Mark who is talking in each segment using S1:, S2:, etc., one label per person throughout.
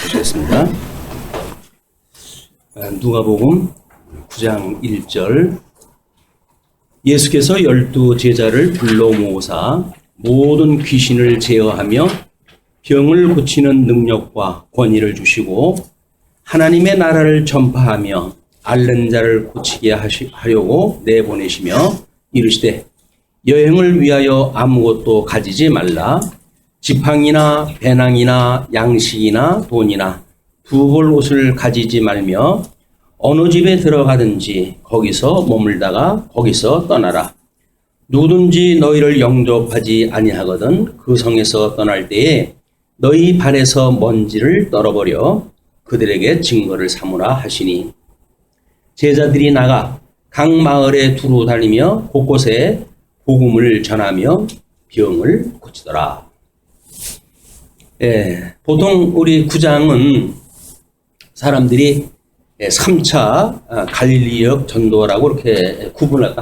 S1: 보시겠습니다. 누가복음 9장 1절. 예수께서 12 제자를 불러 모으사 모든 귀신을 제어하며 병을 고치는 능력과 권위를 주시고 하나님의 나라를 전파하며 앓는 자를 고치게 하려고 내보내시며 이르시되 여행을 위하여 아무것도 가지지 말라. 지팡이나 배낭이나 양식이나 돈이나 두 벌 옷을 가지지 말며 어느 집에 들어가든지 거기서 머물다가 거기서 떠나라. 누구든지 너희를 영접하지 아니하거든 그 성에서 떠날 때에 너희 발에서 먼지를 떨어버려 그들에게 증거를 삼으라 하시니, 제자들이 나가 각 마을에 두루 다니며 곳곳에 복음을 전하며 병을 고치더라. 보통 우리 구장은 사람들이 3차 갈릴리역 전도라고 이렇게 구분을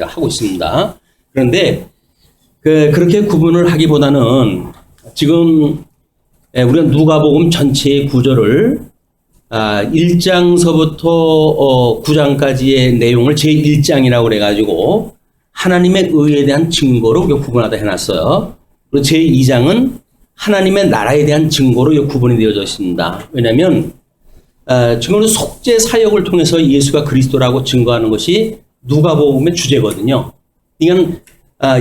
S1: 하고 있습니다. 그런데 그렇게 구분을 하기보다는 지금 우리가 누가복음 전체의 구절을 1장서부터 9장까지의 내용을 제1장이라고 그래가지고 하나님의 의에 대한 증거로 구분하다 해놨어요. 그리고 제2장은 하나님의 나라에 대한 증거로 구분이 되어져 있습니다. 왜냐하면 지금 속죄 사역을 통해서 예수가 그리스도라고 증거하는 것이 누가복음의 주제거든요. 이건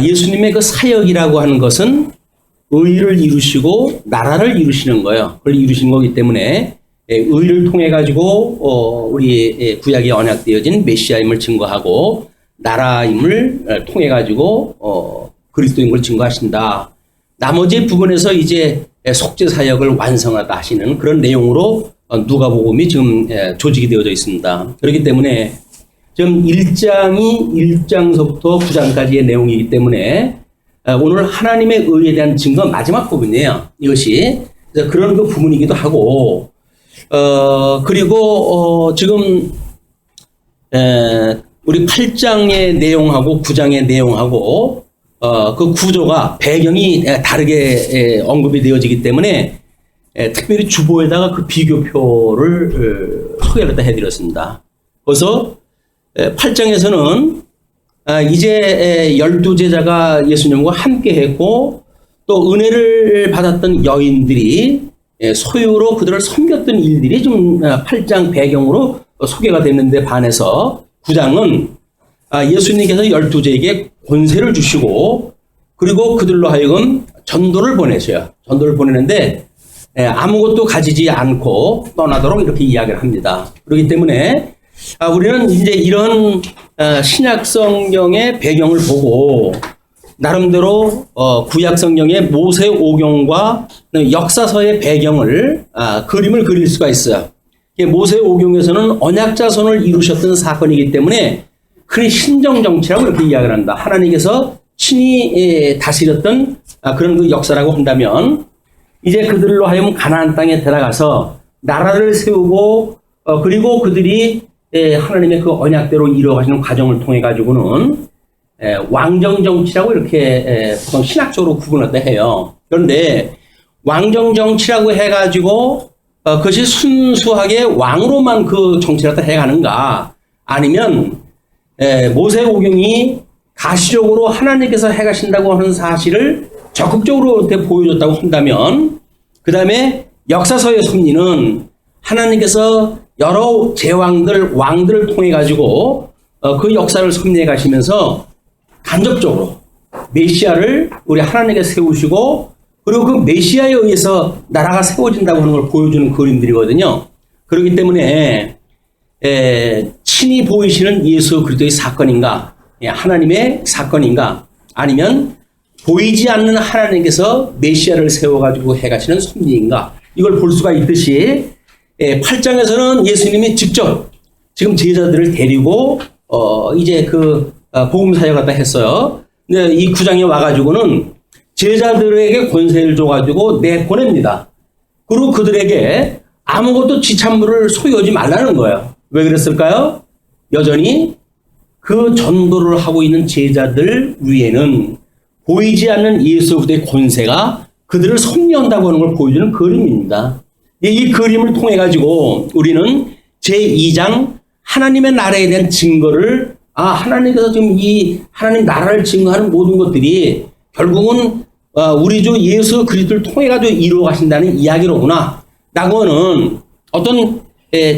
S1: 예수님의 그 사역이라고 하는 것은 의를 이루시고 나라를 이루시는 거예요. 그걸 이루신 거기 때문에 의를 통해 가지고 우리 구약에 언약되어진 메시아임을 증거하고 나라임을 통해 가지고 그리스도인 걸 증거하신다. 나머지 부분에서 이제 속죄 사역을 완성하다 하시는 그런 내용으로 누가복음이 지금 조직이 되어져 있습니다. 그렇기 때문에 지금 1장이 1장서부터 9장까지의 내용이기 때문에 오늘 하나님의 의에 대한 증거 마지막 부분이에요. 이것이 그래서 그런 그 부분이기도 하고 그리고 지금 우리 8장의 내용하고 9장의 내용하고 그 구조가 배경이 다르게 언급이 되어지기 때문에 특별히 주보에다가 그 비교표를 소개를 해드렸습니다. 그래서 8장에서는 이제 12제자가 예수님과 함께 했고 또 은혜를 받았던 여인들이 소유로 그들을 섬겼던 일들이 좀 8장 배경으로 소개가 됐는데 반해서 9장은 예수님께서 12제에게 권세를 주시고 그리고 그들로 하여금 전도를 보내셔요. 전도를 보내는데 아무것도 가지지 않고 떠나도록 이렇게 이야기를 합니다. 그렇기 때문에 우리는 이제 이런 신약 성경의 배경을 보고 나름대로 구약 성경의 모세 오경과 역사서의 배경을 그림을 그릴 수가 있어요. 모세 오경에서는 언약자손을 이루셨던 사건이기 때문에 흔히 신정정치라고 이렇게 이야기를 한다. 하나님께서 친히 다스렸던 그런 그 역사라고 한다면 이제 그들로 하여금 가나안 땅에 들어가서 나라를 세우고 그리고 그들이 하나님의 그 언약대로 이루어가시는 과정을 통해 가지고는 왕정정치라고 이렇게 보통 신학적으로 구분을 해요. 그런데 왕정정치라고 해가지고 그것이 순수하게 왕으로만 그 정치를 해가는가 아니면 모세오경이 가시적으로 하나님께서 해가신다고 하는 사실을 적극적으로 보여줬다고 한다면 그 다음에 역사서의 섭리는 하나님께서 여러 제왕들, 왕들을 통해 가지고 그 역사를 섭리해 가시면서 간접적으로 메시아를 우리 하나님께 세우시고 그리고 그 메시아에 의해서 나라가 세워진다고 하는 걸 보여주는 그림들이거든요. 그렇기 때문에 친히 보이시는 예수 그리스도의 사건인가, 하나님의 사건인가, 아니면 보이지 않는 하나님께서 메시아를 세워가지고 해가시는 섭리인가, 이걸 볼 수가 있듯이 8장에서는 예수님이 직접 지금 제자들을 데리고 이제 그 복음 사역 갖다 했어요. 근데 이 9장에 와가지고는 제자들에게 권세를 줘가지고 내보냅니다. 그리고 그들에게 아무것도 지참물을 소유하지 말라는 거예요. 왜 그랬을까요? 여전히 그 전도를 하고 있는 제자들 위에는 보이지 않는 예수 그리스도의 권세가 그들을 섭리한다고 하는 걸 보여주는 그림입니다. 이 그림을 통해 가지고 우리는 제2장 하나님의 나라에 대한 증거를 하나님께서 지금 이 하나님 나라를 증거하는 모든 것들이 결국은 우리 주 예수 그리스도를 통해 가지고 이루어 가신다는 이야기로구나 라고는 어떤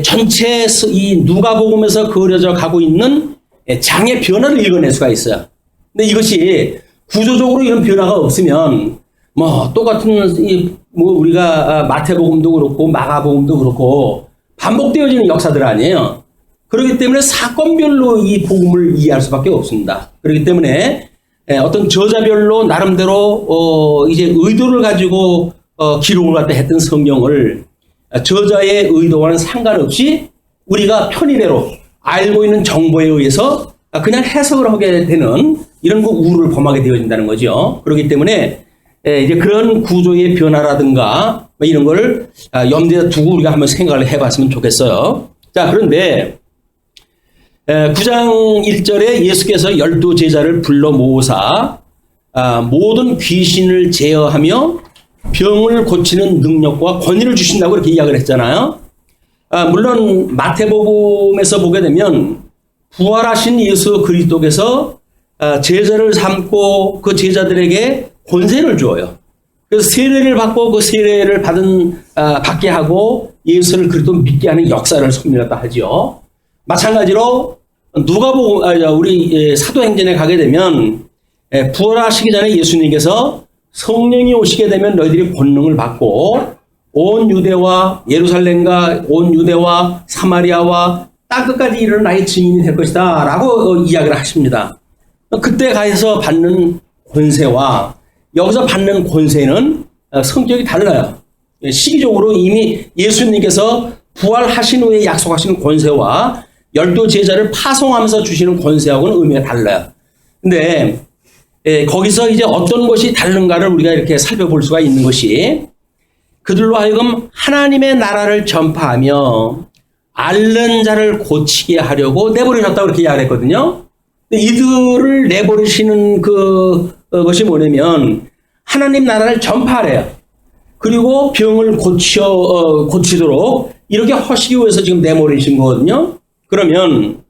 S1: 전체 이 누가복음에서 그려져 가고 있는 장의 변화를 읽어낼 수가 있어요. 근데 이것이 구조적으로 이런 변화가 없으면 똑같은 우리가 마태복음도 그렇고 마가복음도 그렇고 반복되어지는 역사들 아니에요. 그렇기 때문에 사건별로 이 복음을 이해할 수밖에 없습니다. 그렇기 때문에 어떤 저자별로 나름대로 이제 의도를 가지고 기록을 갖다 했던 성경을 저자의 의도와는 상관없이 우리가 편의대로 알고 있는 정보에 의해서 그냥 해석을 하게 되는 이런 우를 범하게 되어진다는 거죠. 그렇기 때문에 이제 그런 구조의 변화라든가 이런 걸 염두에 두고 우리가 한번 생각을 해봤으면 좋겠어요. 자, 그런데 9장 1절에 예수께서 12제자를 불러 모으사 모든 귀신을 제어하며 병을 고치는 능력과 권위를 주신다고 이렇게 이야기를 했잖아요. 물론 마태복음에서 보게 되면 부활하신 예수 그리스도께서 제자를 삼고 그 제자들에게 권세를 주어요. 그래서 세례를 받고 그 세례를 받게 하고 예수를 그리스도 믿게 하는 역사를 섬기었다 하죠. 마찬가지로 누가복음 우리 사도행전에 가게 되면 부활하시기 전에 예수님께서 성령이 오시게 되면 너희들이 권능을 받고 온 유대와 예루살렘과 온 유대와 사마리아와 땅끝까지 이르는 나의 증인이 될 것이다 라고 이야기를 하십니다. 그때 가서 받는 권세와 여기서 받는 권세는 성격이 달라요. 시기적으로 이미 예수님께서 부활하신 후에 약속하시는 권세와 12제자를 파송하면서 주시는 권세하고는 의미가 달라요. 근데 거기서 이제 어떤 것이 다른가를 우리가 이렇게 살펴볼 수가 있는 것이 그들로 하여금 하나님의 나라를 전파하며 앓는 자를 고치게 하려고 내버리셨다고 그렇게 이야기했거든요. 이들을 내버리시는 것이 뭐냐면 하나님 나라를 전파하래요. 그리고 병을 고치도록 이렇게 하시기 위해서 지금 내버리신 거거든요. 그러면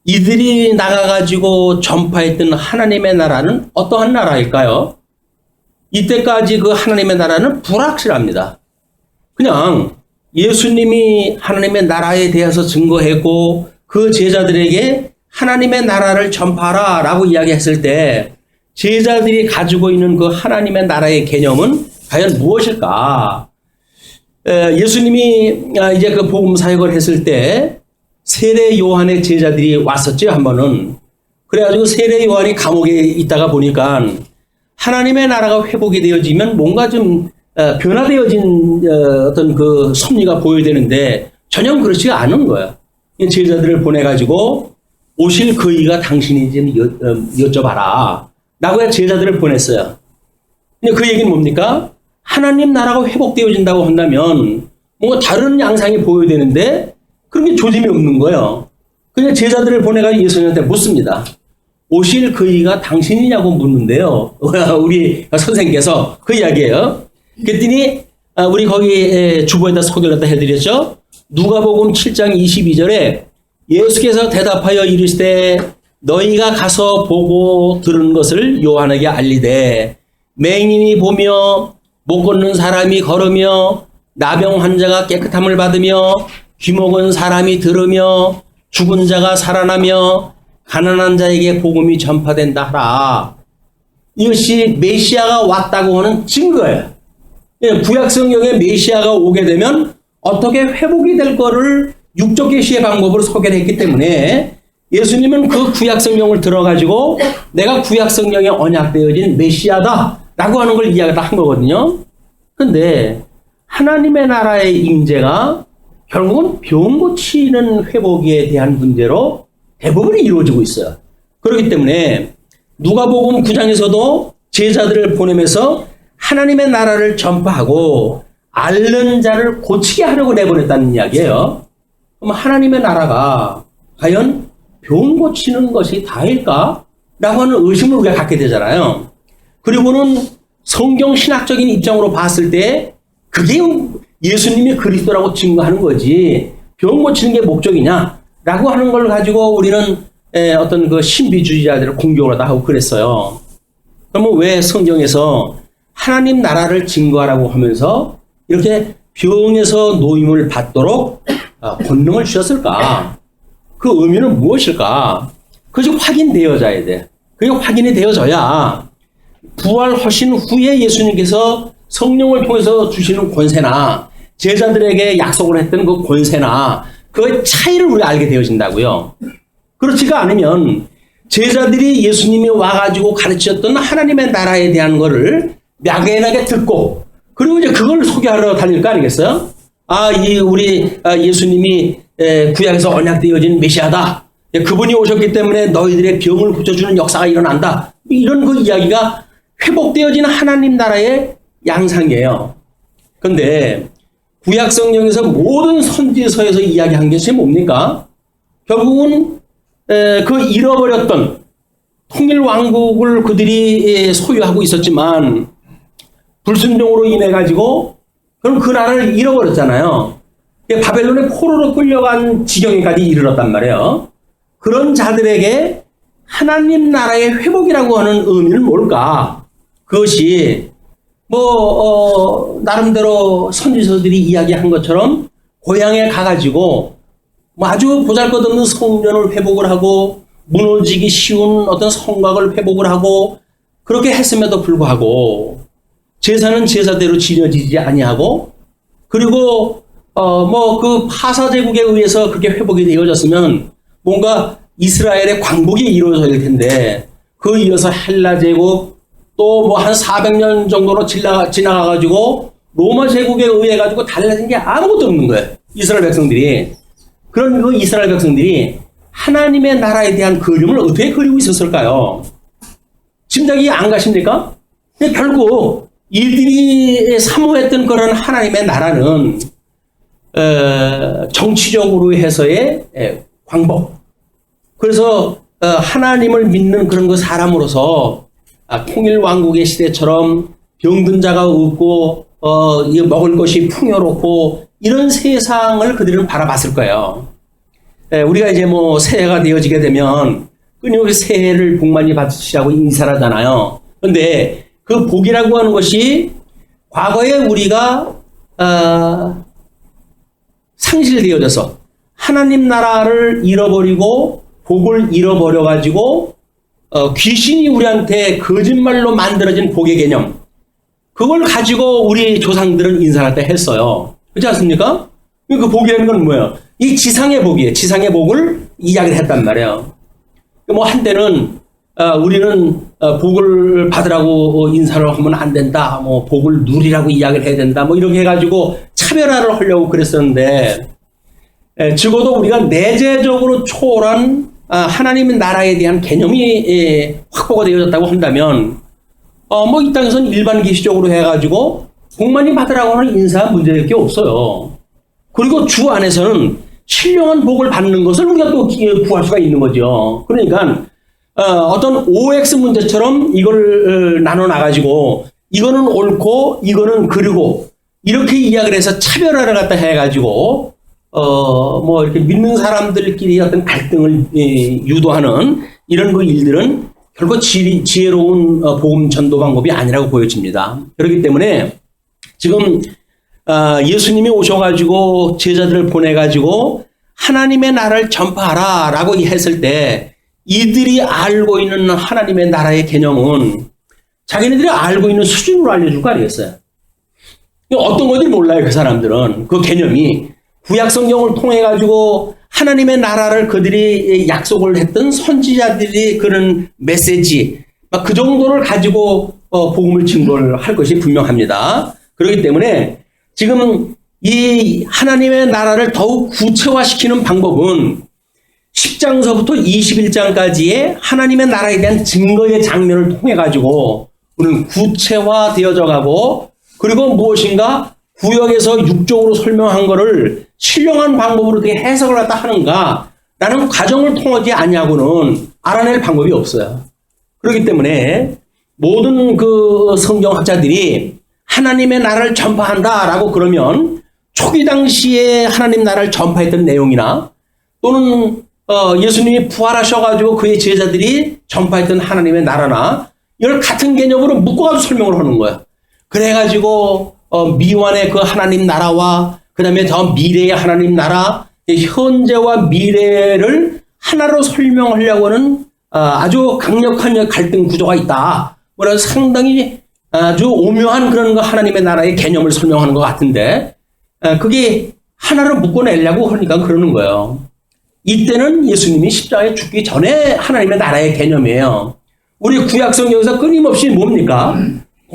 S1: 이들이 나가가지고 전파했던 하나님의 나라는 어떠한 나라일까요? 이때까지 그 하나님의 나라는 불확실합니다. 그냥 예수님이 하나님의 나라에 대해서 증거했고 그 제자들에게 하나님의 나라를 전파하라 라고 이야기했을 때 제자들이 가지고 있는 그 하나님의 나라의 개념은 과연 무엇일까? 예수님이 이제 그 복음 사역을 했을 때 세례 요한의 제자들이 왔었죠, 한 번은. 그래가지고 세례 요한이 감옥에 있다가 보니까 하나님의 나라가 회복이 되어지면 뭔가 좀 변화되어진 어떤 그 섭리가 보여야 되는데 전혀 그렇지 않은 거예요. 제자들을 보내가지고 오실 그이가 당신인지 여쭤봐라 라고 제자들을 보냈어요. 근데 그 얘기는 뭡니까? 하나님 나라가 회복되어진다고 한다면 뭔가 다른 양상이 보여야 되는데 그런 게 조짐이 없는 거예요. 그냥 제자들을 보내가지고 예수님한테 묻습니다. 오실 그이가 당신이냐고 묻는데요. 우리 선생님께서 그 이야기예요. 그랬더니 우리 거기 주보에다 소개를 갖다 해드렸죠. 누가복음 7장 22절에 예수께서 대답하여 이르시되 너희가 가서 보고 들은 것을 요한에게 알리되 맹인이 보며 못 걷는 사람이 걸으며 나병 환자가 깨끗함을 받으며 귀목은 사람이 들으며 죽은 자가 살아나며 가난한 자에게 복음이 전파된다 하라. 이것이 메시아가 왔다고 하는 증거예요. 구약 성경에 메시아가 오게 되면 어떻게 회복이 될 거를 육적 계시의 방법으로 소개를 했기 때문에 예수님은 그 구약 성경을 들어가지고 내가 구약 성경에 언약되어진 메시아다라고 하는 걸 이야기를 한 거거든요. 근데 하나님의 나라의 임재가 결국은 병 고치는 회복에 대한 문제로 대부분이 이루어지고 있어요. 그렇기 때문에 누가복음 9장에서도 제자들을 보내면서 하나님의 나라를 전파하고 앓는 자를 고치게 하려고 내보냈다는 이야기예요. 그럼 하나님의 나라가 과연 병 고치는 것이 다일까? 라고 하는 의심을 우리가 갖게 되잖아요. 그리고는 성경 신학적인 입장으로 봤을 때 그게 예수님이 그리스도라고 증거하는 거지 병 고치는 게 목적이냐라고 하는 걸 가지고 우리는 어떤 그 신비주의자들을 공격을 하다 하고 그랬어요. 그러면 왜 성경에서 하나님 나라를 증거하라고 하면서 이렇게 병에서 노임을 받도록 권능을 주셨을까? 그 의미는 무엇일까? 그것이 확인되어져야 돼. 그게 확인이 되어져야 부활하신 후에 예수님께서 성령을 통해서 주시는 권세나 제자들에게 약속을 했던 그 권세나 그의 차이를 우리가 알게 되어진다고요. 그렇지가 않으면 제자들이 예수님이 와가지고 가르치셨던 하나님의 나라에 대한 거를 막연하게 듣고 그리고 이제 그걸 소개하러 다닐 거 아니겠어요? 우리 예수님이 구약에서 언약되어진 메시아다. 그분이 오셨기 때문에 너희들의 병을 고쳐주는 역사가 일어난다. 이런 그 이야기가 회복되어진 하나님 나라의 양상이에요. 그런데 구약 성경에서 모든 선지서에서 이야기한 것이 뭡니까? 결국은 그 잃어버렸던 통일 왕국을 그들이 소유하고 있었지만 불순종으로 인해 가지고 그럼 그 나라를 잃어버렸잖아요. 바벨론의 포로로 끌려간 지경에까지 이르렀단 말이에요. 그런 자들에게 하나님 나라의 회복이라고 하는 의미는 뭘까? 그것이 나름대로 선지서들이 이야기한 것처럼 고향에 가가지고 아주 보잘것없는 성전을 회복을 하고 무너지기 쉬운 어떤 성곽을 회복을 하고 그렇게 했음에도 불구하고 제사는 제사대로 지려지지 아니하고 그리고 그 파사 제국에 의해서 그게 회복이 되어졌으면 뭔가 이스라엘의 광복이 이루어질 텐데 그 이어서 헬라 제국 또 한 400년 정도로 지나가가지고 로마 제국에 의해 가지고 달라진 게 아무것도 없는 거예요. 이스라엘 백성들이. 그런 그 이스라엘 백성들이 하나님의 나라에 대한 그림을 어떻게 그리고 있었을까요? 짐작이 안 가십니까? 결국 이들이 사모했던 그런 하나님의 나라는 정치적으로 해서의 광복. 그래서 하나님을 믿는 그런 그 사람으로서 통일 왕국의 시대처럼 병든 자가 없고 먹을 것이 풍요롭고 이런 세상을 그들은 바라봤을 거예요. 우리가 이제 새해가 되어지게 되면 끊임없이 새해를 복 많이 받으시라고 인사를 하잖아요. 그런데 그 복이라고 하는 것이 과거에 우리가 상실되어져서 하나님 나라를 잃어버리고 복을 잃어버려가지고 귀신이 우리한테 거짓말로 만들어진 복의 개념 그걸 가지고 우리 조상들은 인사할 때 했어요. 그렇지 않습니까? 그 복이라는 건 뭐예요? 이 지상의 복이에요. 지상의 복을 이야기를 했단 말이에요. 한때는 우리는 복을 받으라고 인사를 하면 안 된다. 복을 누리라고 이야기를 해야 된다. 이렇게 해가지고 차별화를 하려고 그랬었는데 적어도 우리가 내재적으로 초월한 하나님의 나라에 대한 개념이 확보가 되어졌다고 한다면 이 땅에서는 일반 기시적으로 해가지고 복 많이 받으라고 하는 인사 문제일 게 없어요. 그리고 주 안에서는 신령한 복을 받는 것을 우리가 또 구할 수가 있는 거죠. 그러니까 어떤 OX 문제처럼 이걸 나눠 나가지고 이거는 옳고 이거는 그르고 이렇게 이야기를 해서 차별화를 갖다 해가지고 이렇게 믿는 사람들끼리 어떤 갈등을 유도하는 이런 그 일들은 결국 지혜로운 복음 전도 방법이 아니라고 보여집니다. 그렇기 때문에 지금 예수님이 오셔가지고 제자들을 보내가지고 하나님의 나라를 전파하라라고 했을 때 이들이 알고 있는 하나님의 나라의 개념은 자기네들이 알고 있는 수준으로 알려줄 거 아니겠어요? 어떤 건지 몰라요. 그 사람들은 그 개념이 구약 성경을 통해 가지고 하나님의 나라를 그들이 약속을 했던 선지자들이 그런 메시지 그 정도를 가지고 복음을 증거를 할 것이 분명합니다. 그렇기 때문에 지금 이 하나님의 나라를 더욱 구체화시키는 방법은 10장서부터 21장까지의 하나님의 나라에 대한 증거의 장면을 통해 가지고 우리는 구체화되어져 가고 그리고 무엇인가 구역에서 육적으로 설명한 것을 신령한 방법으로 어떻게 해석을 갖다 하는가 라는 과정을 통하지 아니하고는 알아낼 방법이 없어요. 그렇기 때문에 모든 그 성경학자들이 하나님의 나라를 전파한다라고 그러면 초기 당시에 하나님 나라를 전파했던 내용이나 또는 예수님이 부활하셔가지고 그의 제자들이 전파했던 하나님의 나라나 이걸 같은 개념으로 묶어가지고 설명을 하는 거예요. 그래가지고 미완의 그 하나님 나라와 그 다음에 더 미래의 하나님 나라, 현재와 미래를 하나로 설명하려고 하는 아주 강력한 갈등 구조가 있다. 뭐라 상당히 아주 오묘한 그런 거 하나님의 나라의 개념을 설명하는 것 같은데 그게 하나로 묶어내려고 하니까 그러는 거예요. 이때는 예수님이 십자가에 죽기 전에 하나님의 나라의 개념이에요. 우리 구약성경에서 끊임없이 뭡니까?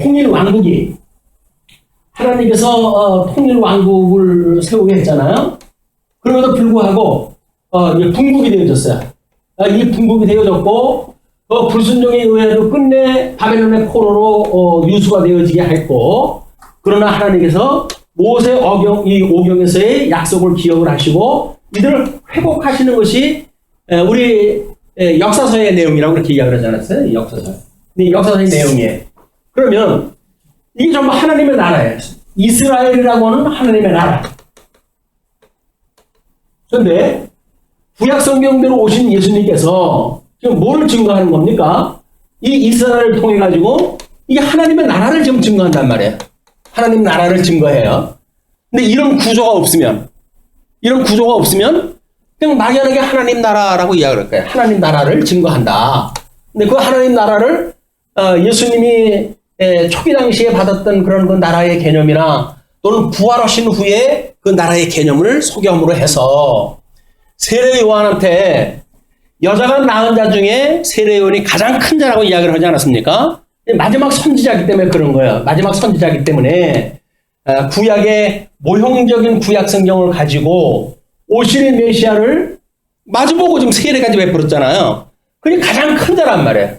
S1: 통일 왕국이 하나님께서 통일 왕국을 세우게 했잖아요. 그럼에도 불구하고 분국이 되어졌어요. 이 분국이 되어졌고 불순종에 의해서 끝내 바벨론의 포로로 유수가 되어지게 했고 그러나 하나님께서 모세 이 오경에서의 약속을 기억을 하시고 이들을 회복하시는 것이 우리 역사서의 내용이라고 그렇게 이야기를 하지 않았어요? 역사서. 이 역사서의 내용이에요. 그러면 이게 전부 하나님의 나라예요. 이스라엘이라고 하는 하나님의 나라. 그런데 구약 성경대로 오신 예수님께서 지금 뭘 증거하는 겁니까? 이 이스라엘을 통해 가지고 이게 하나님의 나라를 지금 증거한단 말이에요. 하나님 나라를 증거해요. 근데 이런 구조가 없으면 그냥 막연하게 하나님 나라라고 이야기를 할 거예요. 하나님 나라를 증거한다. 근데 그 하나님 나라를 예수님이 초기 당시에 받았던 그런 그 나라의 개념이나 또는 부활하신 후에 그 나라의 개념을 소개함으로 해서 세례 요한한테 여자가 낳은 자 중에 세례 요한이 가장 큰 자라고 이야기를 하지 않았습니까? 마지막 선지자이기 때문에 그런 거예요. 마지막 선지자이기 때문에 구약의 모형적인 구약 성경을 가지고 오실 메시아를 마주보고 지금 세례까지 베풀었잖아요. 그게 가장 큰 자란 말이에요.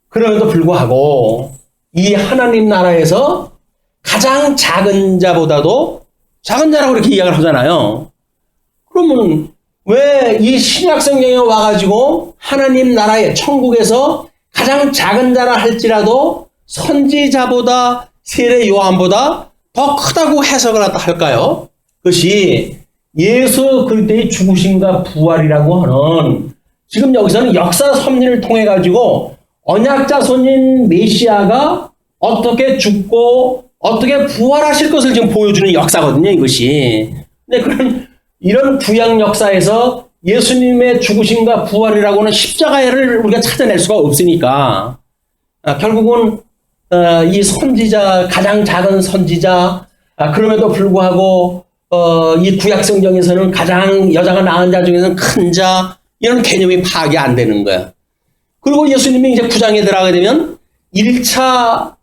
S1: 그럼에도 불구하고 이 하나님 나라에서 가장 작은 자보다도 작은 자라고 이렇게 이야기를 하잖아요. 그러면 왜 이 신약 성경에 와가지고 하나님 나라의 천국에서 가장 작은 자라 할지라도 선지자보다 세례 요한보다 더 크다고 해석을 할까요? 그것이 예수 그리스도의 죽으심과 부활이라고 하는 지금 여기서는 역사 섭리를 통해 가지고 언약자 손인 메시아가 어떻게 죽고 어떻게 부활하실 것을 지금 보여주는 역사거든요, 이것이. 근데 이런 구약 역사에서 예수님의 죽으심과 부활이라고 하는 십자가를 우리가 찾아낼 수가 없으니까 결국은 이 선지자, 가장 작은 선지자, 그럼에도 불구하고 이 구약 성경에서는 가장 여자가 낳은 자 중에서는 큰 자, 이런 개념이 파악이 안 되는 거야. 그리고 예수님이 이제 9장에 들어가게 되면 1차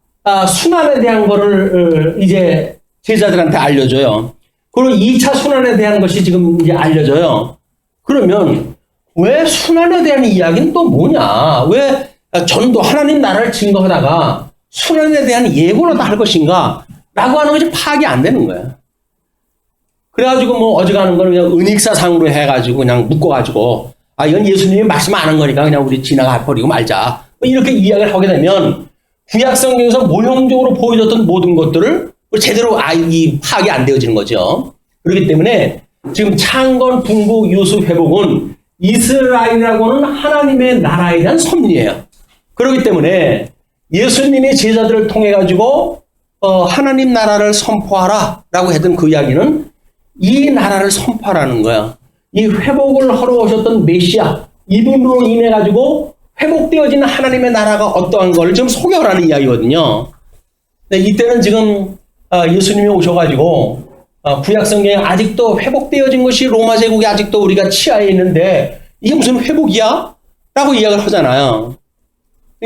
S1: 순환에 대한 거를 이제 제자들한테 알려줘요. 그리고 2차 순환에 대한 것이 지금 이제 알려져요. 그러면 왜 순환에 대한 이야기는 또 뭐냐? 왜 전도 하나님 나라를 증거하다가 순환에 대한 예고를 다 할 것인가? 라고 하는 것이 파악이 안 되는 거예요. 그래가지고 뭐 어지간한 거는 그냥 은익사상으로 해가지고 그냥 묶어가지고 이건 예수님이 말씀 안 한 거니까 그냥 우리 지나가 버리고 말자. 이렇게 이야기를 하게 되면 구약 성경에서 모형적으로 보여줬던 모든 것들을 제대로 파악이 안 되어지는 거죠. 그렇기 때문에 지금 창건, 분국, 유수, 회복은 이스라엘이라고 하는 하나님의 나라에 대한 섭리예요. 그렇기 때문에 예수님의 제자들을 통해 가지고 하나님 나라를 선포하라 라고 했던 그 이야기는 이 나라를 선포하라는 거야. 이 회복을 하러 오셨던 메시아, 이분으로 인해 가지고 회복되어진 하나님의 나라가 어떠한 걸 좀 소개하라는 이야기거든요. 근데 이때는 지금 예수님이 오셔가지고 구약 성경에 아직도 회복되어진 것이 로마 제국이 아직도 우리가 치하에 있는데 이게 무슨 회복이야? 라고 이야기를 하잖아요.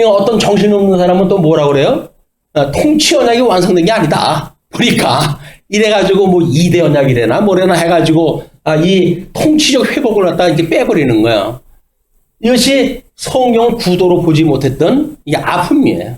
S1: 어떤 정신없는 사람은 또 뭐라고 그래요? 통치 언약이 완성된 게 아니다. 그러니까 이래가지고 뭐 2대 언약이래나 뭐래나 해가지고 이 통치적 회복을 갖다 이렇게 빼버리는 거예요. 이것이 성경 구도로 보지 못했던 이게 아픔이에요.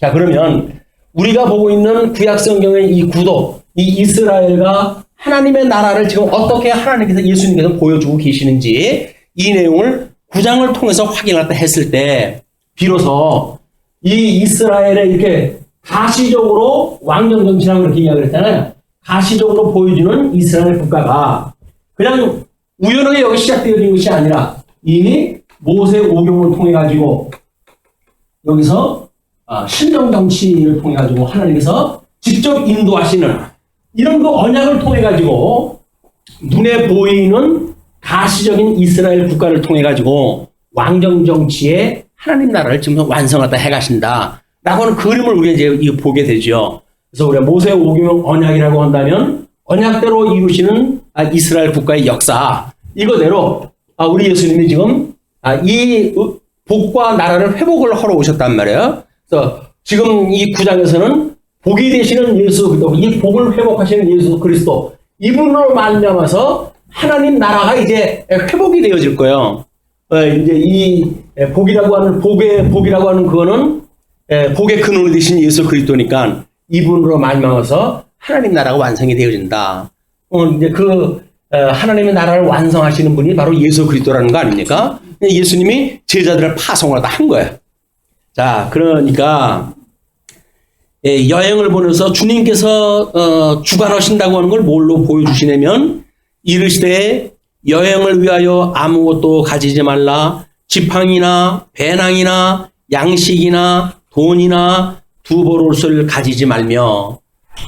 S1: 자, 그러면 우리가 보고 있는 구약 성경의 이 구도, 이 이스라엘과 하나님의 나라를 지금 어떻게 하나님께서 예수님께서 보여주고 계시는지 이 내용을 9장을 통해서 확인을 했을 때 비로소 이 이스라엘의 이렇게 가시적으로 왕정 정치라고 그렇게 이야기를 했잖아요. 가시적으로 보여주는 이스라엘 국가가 그냥 우연하게 여기 시작되어진 것이 아니라 이 모세 오경을 통해 가지고 여기서 신정 정치를 통해 가지고 하나님께서 직접 인도하시는 이런 그 언약을 통해 가지고 눈에 보이는 가시적인 이스라엘 국가를 통해 가지고 왕정 정치에 하나님 나라를 지금 완성하다 해가신다 라고 하는 그림을 우리가 이제 보게 되죠. 그래서 우리가 모세 오경 언약이라고 한다면 언약대로 이루시는 이스라엘 국가의 역사, 이거대로 우리 예수님이 지금 이 복과 나라를 회복을 하러 오셨단 말이에요. 그래서 지금 이 9장에서는 복이 되시는 예수 그리스도, 이 복을 회복하시는 예수 그리스도, 이분으로 말미암아서 하나님 나라가 이제 회복이 되어질 거예요. 이제 이 복이라고 하는 복이라고 하는 그거는 복의 근원이 되신 예수 그리스도니까 이분으로 말미암아서 하나님 나라가 완성이 되어진다. 이제 그 하나님의 나라를 완성하시는 분이 바로 예수 그리스도라는 거 아닙니까? 예수님이 제자들을 파송을 다 한 거예요. 자, 그러니까 여행을 보내서 주님께서 주관하신다고 하는 걸 뭘로 보여주시냐면 이르시되 여행을 위하여 아무것도 가지지 말라. 지팡이나 배낭이나 양식이나 돈이나 두보롯을 가지지 말며.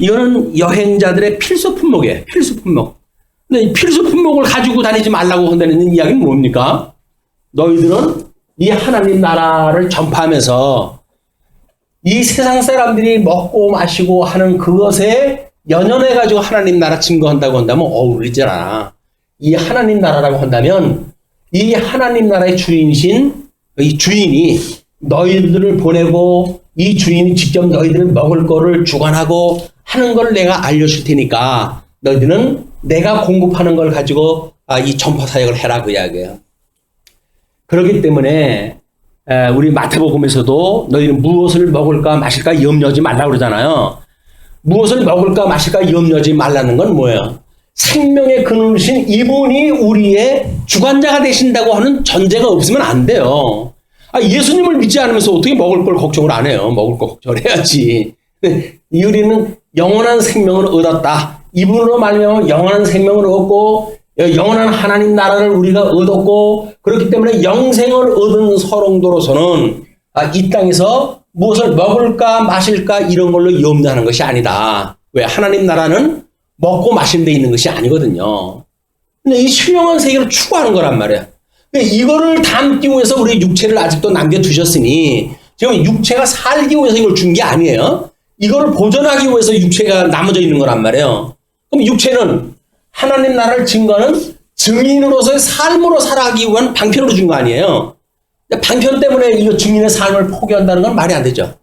S1: 이거는 여행자들의 필수 품목이에요. 필수 품목. 근데 이 필수 품목을 가지고 다니지 말라고 한다는 이야기는 뭡니까? 너희들은 이 하나님 나라를 전파하면서 이 세상 사람들이 먹고 마시고 하는 그것에 연연해가지고 하나님 나라 증거한다고 한다면 어울리지 않아. 이 하나님 나라라고 한다면 이 하나님 나라의 주인이신 이 주인이 너희들을 보내고 이 주인이 직접 너희들 먹을 거를 주관하고 하는 걸 내가 알려줄 테니까 너희들은 내가 공급하는 걸 가지고 이 전파 사역을 해라 그 이야기예요. 그렇기 때문에 우리 마태복음에서도 너희는 무엇을 먹을까 마실까 염려하지 말라고 그러잖아요. 무엇을 먹을까 마실까 염려하지 말라는 건 뭐예요? 생명의 근원이신 이분이 우리의 주관자가 되신다고 하는 전제가 없으면 안 돼요. 예수님을 믿지 않으면서 어떻게 먹을 걸 걱정을 안 해요? 먹을 거 걱정을 해야지. 우리는 영원한 생명을 얻었다. 이분으로 말미암아 영원한 생명을 얻고 영원한 하나님 나라를 우리가 얻었고 그렇기 때문에 영생을 얻은 서롱도로서는 이 땅에서 무엇을 먹을까 마실까 이런 걸로 염려하는 것이 아니다. 왜? 하나님 나라는 먹고 마시는 데 있는 것이 아니거든요. 근데 이 신령한 세계를 추구하는 거란 말이에요. 이거를 담기 위해서 우리 육체를 아직도 남겨두셨으니 지금 육체가 살기 위해서 이걸 준 게 아니에요. 이거를 보존하기 위해서 육체가 남아져 있는 거란 말이에요. 그럼 육체는 하나님 나라를 증거하는 증인으로서의 삶으로 살아가기 위한 방편으로 준 거 아니에요. 방편 때문에 이 증인의 삶을 포기한다는 건 말이 안 되죠.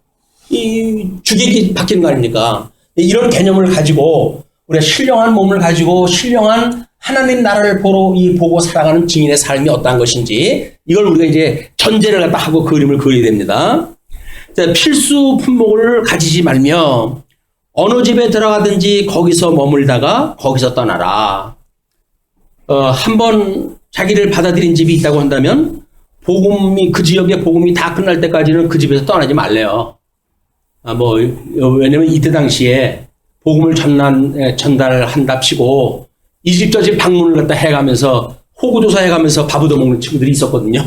S1: 이 주객이 바뀌는 거 아닙니까? 이런 개념을 가지고 우리가 신령한 몸을 가지고 신령한 하나님 나라를 보고 살아가는 증인의 삶이 어떠한 것인지 이걸 우리가 이제 전제를 갖다 하고 그림을 그려야 됩니다. 자, 필수 품목을 가지지 말며 어느 집에 들어가든지 거기서 머물다가 거기서 떠나라. 한번 자기를 받아들인 집이 있다고 한다면 복음이 그 지역의 복음이 다 끝날 때까지는 그 집에서 떠나지 말래요. 왜냐면 이때 당시에 복음을 전달한답시고 이 집 저 집 방문을 갖다 해가면서 호구조사 해가면서 밥 얻어먹는 친구들이 있었거든요.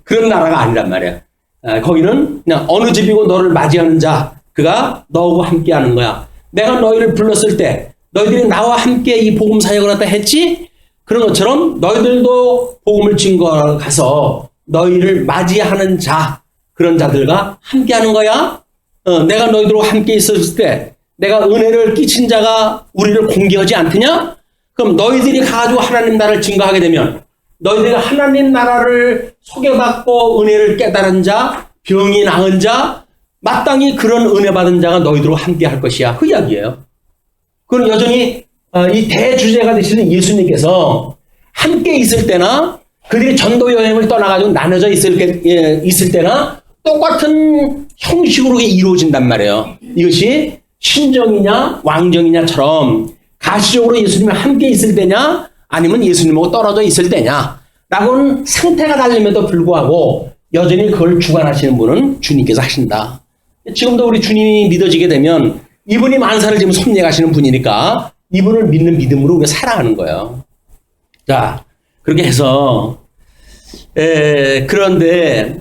S1: 그런 나라가 아니란 말이야. 거기는 그냥 어느 집이고 너를 맞이하는 자 그가 너하고 함께 하는 거야. 내가 너희를 불렀을 때 너희들이 나와 함께 이 복음 사역을 갖다 했지? 그런 것처럼 너희들도 복음을 증거하러 가서 너희를 맞이하는 자 그런 자들과 함께 하는 거야. 내가 너희들과 함께 있었을 때 내가 은혜를 끼친 자가 우리를 공개하지 않더냐? 그럼 너희들이 가지고 하나님 나라를 증거하게 되면 너희들이 하나님 나라를 소개받고 은혜를 깨달은 자, 병이 나은 자, 마땅히 그런 은혜 받은 자가 너희들과 함께 할 것이야. 그 이야기예요. 그건 여전히 이 대주제가 되시는 예수님께서 함께 있을 때나 그들이 전도 여행을 떠나가지고 나눠져 있을 때나 똑같은 형식으로 이루어진단 말이에요. 이것이 신정이냐 왕정이냐처럼 가시적으로 예수님과 함께 있을 때냐 아니면 예수님하고 떨어져 있을 때냐 라고는 상태가 다름에도 불구하고 여전히 그걸 주관하시는 분은 주님께서 하신다. 지금도 우리 주님이 믿어지게 되면 이분이 만사를 지금 섭리하시는 분이니까 이분을 믿는 믿음으로 우리가 살아가는 거예요. 자, 그렇게 해서 그런데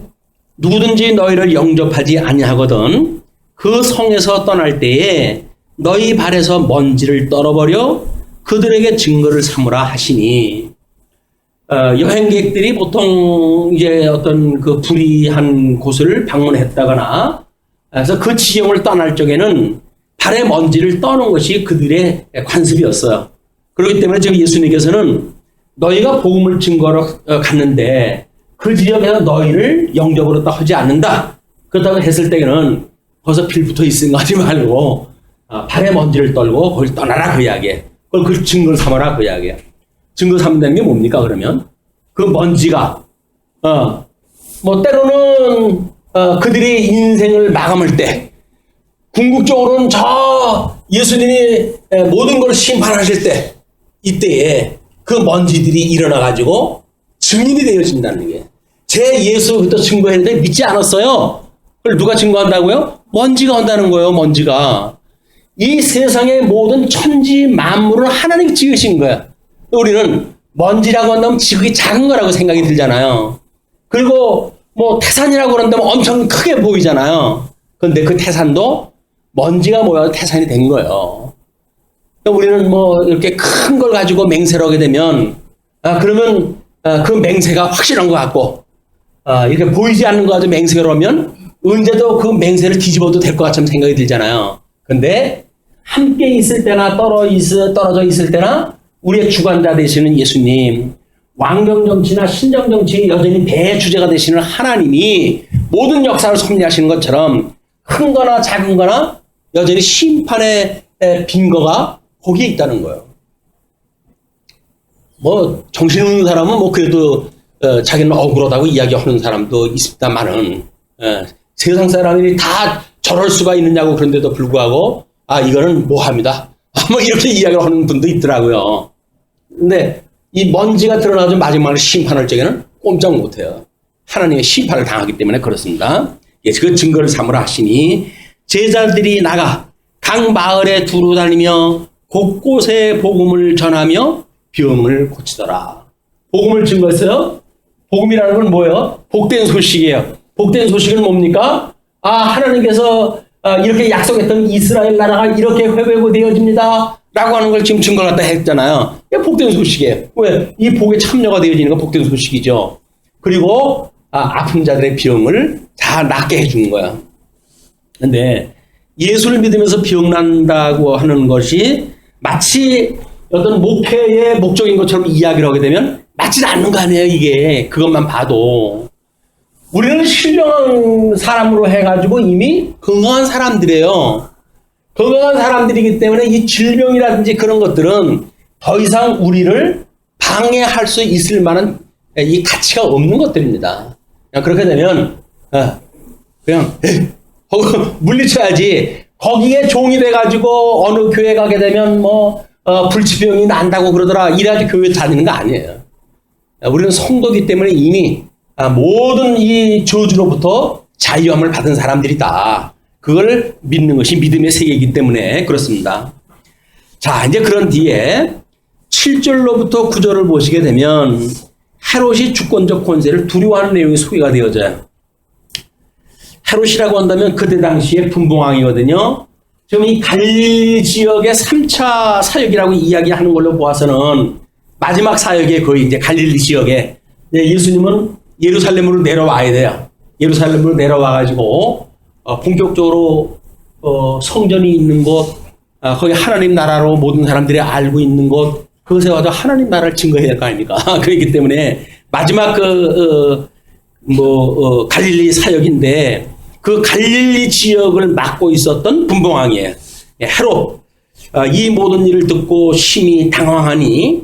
S1: 누구든지 너희를 영접하지 아니하거든 그 성에서 떠날 때에 너희 발에서 먼지를 떨어버려 그들에게 증거를 삼으라 하시니 여행객들이 보통 이제 어떤 그 불의한 곳을 방문했다거나 그래서 그 지형을 떠날 적에는 발에 먼지를 떠는 것이 그들의 관습이었어요. 그렇기 때문에 지금 예수님께서는 너희가 복음을 증거로 갔는데 그 지역에서 너희를 영접으로 하지 않는다. 그렇다고 했을 때는 벌써 필부터 있으니까 하지 말고 발에 먼지를 떨고 거기를 떠나라 그 이야기에. 그걸 그 증거를 삼아라 그 이야기에. 증거 삼는다는 게 뭡니까 그러면? 그 먼지가 뭐 때로는 그들이 인생을 마감할 때 궁극적으로는 저 예수님이 모든 걸 심판하실 때 이때에 그 먼지들이 일어나 가지고 증인이 되어진다는 게. 제 예수 그때 증거했는데 믿지 않았어요. 그걸 누가 증거한다고요? 먼지가 한다는 거예요. 먼지가. 이 세상의 모든 천지 만물을 하나님이 지으신 거야. 우리는 먼지라고 한다면 지극히 작은 거라고 생각이 들잖아요. 그리고 뭐 태산이라고 그런다면 엄청 크게 보이잖아요. 그런데 그 태산도 먼지가 모여서 태산이 된 거예요. 우리는 뭐 이렇게 큰 걸 가지고 맹세를 하게 되면 그러면 그 맹세가 확실한 것 같고 이렇게 보이지 않는 거 가지고 맹세를 하면 언제도 그 맹세를 뒤집어도 될 것 같은 생각이 들잖아요. 근데 함께 있을 때나 떨어져 있을 때나 우리의 주관자 되시는 예수님, 왕정정치나 신정정치의 여전히 대주제가 되시는 하나님이 모든 역사를 섭리하시는 것처럼 큰 거나 작은 거나 여전히 심판의 빈거가 거기에 있다는 거예요. 뭐 정신 없는 사람은 뭐 그래도 자기는 억울하다고 이야기하는 사람도 있습니다만은 세상 사람들이 다 저럴 수가 있느냐고 그런데도 불구하고 이거는 뭐합니다. 뭐 이렇게 이야기를 하는 분도 있더라고요. 근데 이 먼지가 드러나서 마지막으로 심판할 적에는 꼼짝 못해요. 하나님의 심판을 당하기 때문에 그렇습니다. 그 증거를 삼으라 하시니 제자들이 나가 각 마을에 두루 다니며 곳곳에 복음을 전하며 병을 고치더라. 복음을 증거했어요. 복음이라는 건 뭐예요? 복된 소식이에요. 복된 소식은 뭡니까? 하나님께서 이렇게 약속했던 이스라엘 나라가 이렇게 회복되어집니다. 라고 하는 걸 지금 증거를 갖다 했잖아요. 이게 복된 소식이에요. 왜? 이 복에 참여가 되어지는 건 복된 소식이죠. 그리고 아픈 자들의 병을 다 낫게 해주는 거야. 근데 예수를 믿으면서 병 난다고 하는 것이 마치 어떤 목회의 목적인 것처럼 이야기를 하게 되면 맞지 않는 거 아니에요, 이게. 그것만 봐도. 우리는 신령한 사람으로 해가지고 이미 건강한 사람들이에요. 건강한 사람들이기 때문에 이 질병이라든지 그런 것들은 더 이상 우리를 방해할 수 있을 만한 이 가치가 없는 것들입니다. 그냥 그렇게 되면 그냥 하고 물리쳐야지. 거기에 종이 돼가지고 어느 교회 가게 되면 불치병이 난다고 그러더라. 이래가지고 교회 다니는 거 아니에요. 우리는 성도기 때문에 이미 모든 이 저주로부터 자유함을 받은 사람들이다. 그걸 믿는 것이 믿음의 세계이기 때문에 그렇습니다. 자, 이제 그런 뒤에 7절로부터 9절을 보시게 되면 헤롯이 주권적 권세를 두려워하는 내용이 소개가 되어져요. 헤롯이라고 한다면 그때 당시에 분봉왕이거든요. 지금 이 갈릴리 지역의 3차 사역이라고 이야기하는 걸로 보아서는 마지막 사역에 거의 이제 갈릴리 지역에 예수님은 예루살렘으로 내려와야 돼요. 예루살렘으로 내려와가지고 본격적으로 성전이 있는 곳, 거기 하나님 나라로 모든 사람들이 알고 있는 곳, 그것에 와서 하나님 나라를 증거해야 될 거 아닙니까? 그렇기 때문에 마지막 갈릴리 사역인데 그 갈릴리 지역을 맡고 있었던 분봉왕이에요. 헤롯. 이 모든 일을 듣고 심히 당황하니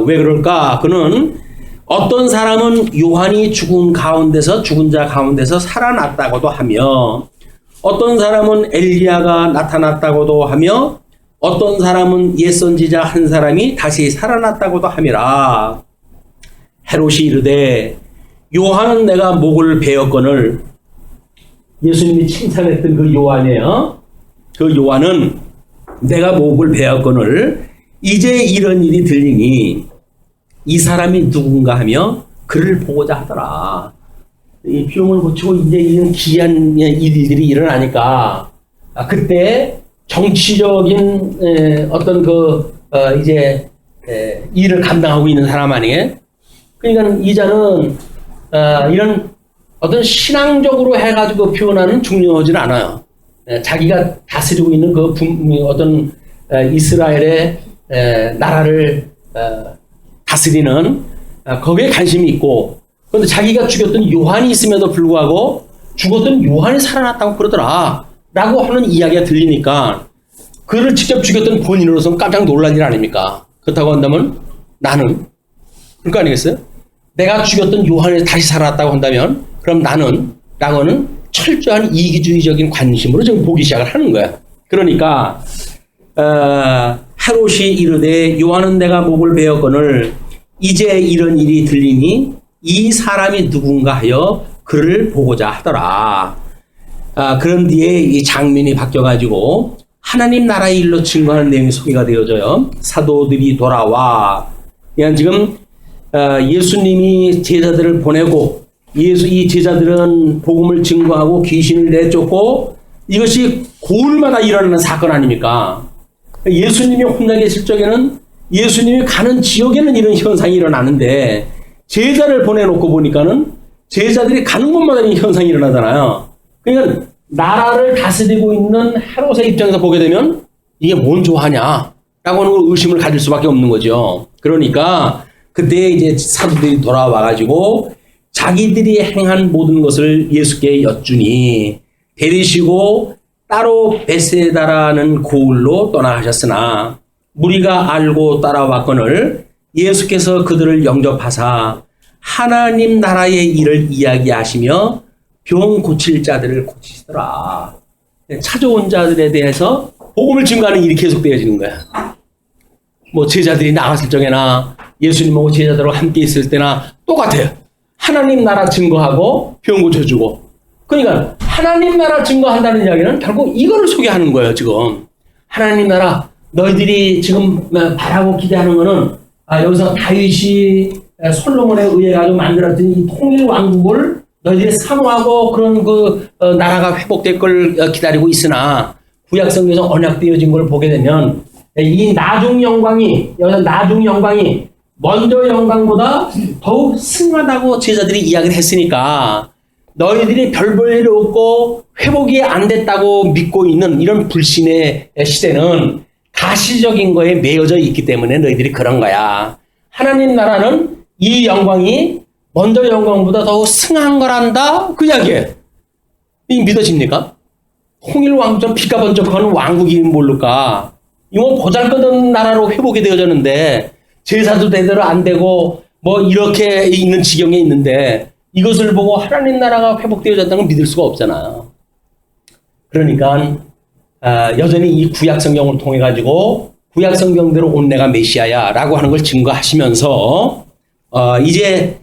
S1: 왜 그럴까? 그는 어떤 사람은 요한이 죽은 자 가운데서 살아났다고도 하며 어떤 사람은 엘리야가 나타났다고도 하며 어떤 사람은 옛 선지자 한 사람이 다시 살아났다고도 함이라. 헤롯이 이르되 요한은 내가 목을 베었거늘. 예수님이 칭찬했던 그 요한이에요. 그 요한은 내가 목을 베었거늘 이제 이런 일이 들리니 이 사람이 누군가 하며 그를 보고자 하더라. 이 병을 고치고 이제 이런 기이한 일들이 일어나니까 그때 정치적인 어떤 이제 일을 감당하고 있는 사람 아니에요? 그러니까 이자는 이런 어떤 신앙적으로 해가지고 표현하는 중요하지는 않아요. 자기가 다스리고 있는 그 어떤 이스라엘의 나라를 다스리는 거기에 관심이 있고, 그런데 자기가 죽였던 요한이 있음에도 불구하고 죽었던 요한이 살아났다고 그러더라 라고 하는 이야기가 들리니까 그를 직접 죽였던 본인으로서는 깜짝 놀랄 일 아닙니까? 그렇다고 한다면 나는 그럴 거 아니겠어요? 내가 죽였던 요한이 다시 살아났다고 한다면 그럼 나는 라고는 철저한 이기주의적인 관심으로 지금 보기 시작을 하는 거야. 그러니까 헤롯이 이르되 요한은 내가 목을 베었거늘 이제 이런 일이 들리니 이 사람이 누군가 하여 그를 보고자 하더라. 그런 뒤에 이 장면이 바뀌어가지고 하나님 나라의 일로 증거하는 내용이 소개가 되어져요. 사도들이 돌아와. 그냥 지금 예수님이 제자들을 보내고 이 제자들은 복음을 증거하고 귀신을 내쫓고 이것이 고을마다 일어나는 사건 아닙니까? 예수님이 혼자 계실 적에는 예수님이 가는 지역에는 이런 현상이 일어나는데 제자를 보내놓고 보니까는 제자들이 가는 곳마다 이 현상이 일어나잖아요. 그러니까 나라를 다스리고 있는 헤롯의 입장에서 보게 되면 이게 뭔 좋아하냐 라고 하는 걸 의심을 가질 수밖에 없는 거죠. 그러니까 그때 이제 사도들이 돌아와가지고 자기들이 행한 모든 것을 예수께 여쭈니 데리시고 따로 베세다라는 고을로 떠나가셨으나 무리가 알고 따라왔거늘 예수께서 그들을 영접하사 하나님 나라의 일을 이야기하시며 병 고칠 자들을 고치시더라. 찾아온 자들에 대해서 복음을 증거하는 일이 계속되어지는 거야. 뭐 제자들이 나갔을 적에나 예수님하고 제자들하고 함께 있을 때나 똑같아요. 하나님 나라 증거하고 병 고쳐주고. 그러니까 하나님 나라 증거한다는 이야기는 결국 이거를 소개하는 거예요. 지금 하나님 나라 너희들이 지금 바라고 기대하는 거는 여기서 다윗이 솔로몬에 의해 가지고 만들었던 이 통일 왕국을 너희들이 사모하고 그런 나라가 회복될 걸 기다리고 있으나 구약성경에서 언약되어진 걸 보게 되면 이 나중 영광이 여기서 나중 영광이 먼저 영광보다 더욱 승하다고 제자들이 이야기를 했으니까 너희들이 별 볼 일 없고 회복이 안 됐다고 믿고 있는 이런 불신의 시대는 가시적인 거에 매여져 있기 때문에 너희들이 그런 거야. 하나님 나라는 이 영광이 먼저 영광보다 더욱 승한 거란다. 그 이야기예요. 이 믿어집니까? 통일왕처럼 피가 번쩍하는 왕국이 모를까? 이거 보잘것없는 나라로 회복이 되어졌는데 제사도 제대로 안 되고 뭐 이렇게 있는 지경에 있는데 이것을 보고 하나님 나라가 회복되어졌다는 걸 믿을 수가 없잖아요. 그러니까 여전히 이 구약 성경을 통해 가지고 구약 성경대로 온 내가 메시아야라고 하는 걸 증거하시면서 이제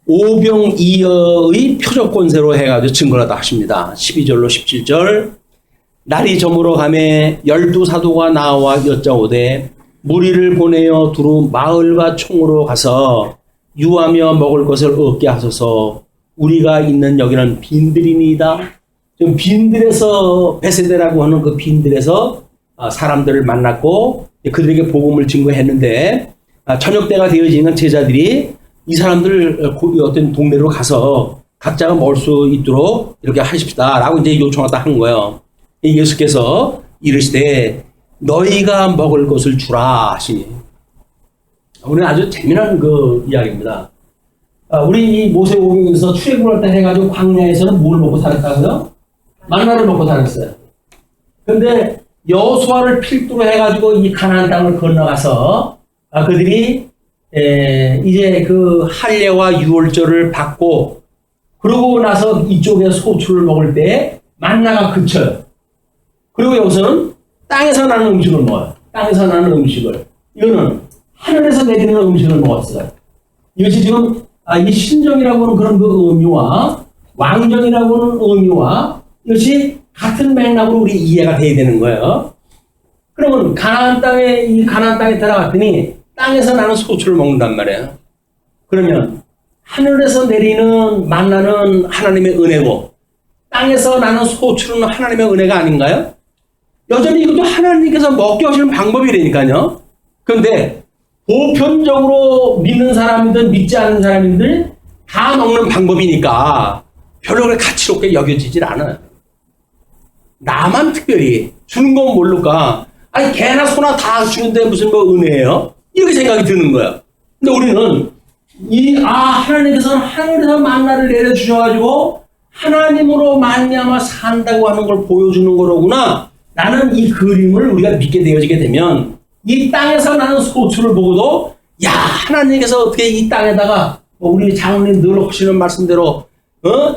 S1: 오병이어의 표적 권세로 해가지고 증거를 다 하십니다. 12절로 17절 날이 저물어 가매 12사도가 나와 여짜오되 무리를 보내어 두루 마을과 총으로 가서 유하며 먹을 것을 얻게 하소서. 우리가 있는 여기는 빈들이니이다. 지금 빈들에서 베세데라고 하는 그 빈들에서 사람들을 만났고 그들에게 복음을 증거했는데 저녁 때가 되어지는 제자들이 이 사람들 어떤 동네로 가서 각자가 먹을 수 있도록 이렇게 하십시다라고 이제 요청하다 한 거예요. 예수께서 이르시되 너희가 먹을 것을 주라 하시니. 오늘 아주 재미난 그 이야기입니다. 우리 이 모세오경에서 출애굽할 때 해가지고 광야에서는 뭘 먹고 살았다고요? 만나를 먹고 살았어요. 근데 여호수아를 필두로 해가지고 이 가나안 땅을 건너가서 그들이 이제 그 할례와 유월절을 받고 그러고 나서 이쪽에 소출을 먹을 때 만나가 그쳐요. 그리고 여기서는 땅에서 나는 음식을 먹어요. 땅에서 나는 음식을. 이거는 하늘에서 내리는 음식을 먹었어요. 이것이 지금 이 신정이라고 하는 그런 그 의미와 왕정이라고 하는 의미와 이것이 같은 맥락으로 우리 이해가 돼야 되는 거예요. 그러면 가나안 땅에 들어갔더니 땅에서 나는 소출을 먹는단 말이에요. 그러면 하늘에서 내리는 만나는 하나님의 은혜고 땅에서 나는 소출은 하나님의 은혜가 아닌가요? 여전히 이것도 하나님께서 먹게 하시는 방법이라니까요. 그런데 보편적으로 믿는 사람이든 믿지 않는 사람이든 다 먹는 방법이니까 별로 그렇게 가치롭게 여겨지질 않아요. 나만 특별히 주는 건 모를까? 아니 개나 소나 다 주는데 무슨 뭐 은혜예요? 이렇게 생각이 드는 거예요. 근데 우리는 하나님께서는 하늘에서 만나를 내려주셔가지고 하나님으로 말미암아 산다고 하는 걸 보여주는 거로구나. 나는 이 그림을 우리가 믿게 되어지게 되면 이 땅에서 나는 소출을 보고도 하나님께서 어떻게 이 땅에다가 우리 장로님 늘 하시는 말씀대로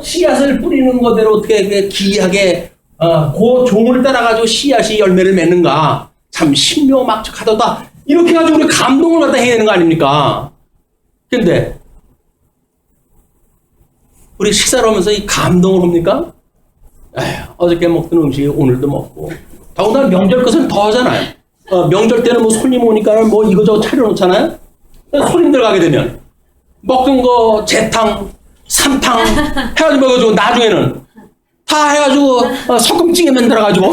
S1: 씨앗을 뿌리는 거대로 어떻게 기이하게 그 종을 따라가지고 씨앗이 열매를 맺는가. 참 신묘막측하도다. 이렇게 해가지고 우리 감동을 갖다 해야 되는 거 아닙니까? 근데 우리 식사를 하면서 이 감동을 합니까? 어저께 먹던 음식이 오늘도 먹고 더군다나 명절 것은 더 하잖아요. 명절 때는 뭐 손님 오니까 뭐 이거저거 차려놓잖아요. 손님들 가게 되면 먹은 거 재탕, 삼탕 해가지고 먹어가지고 나중에는 다 해가지고 소금찌개 만들어가지고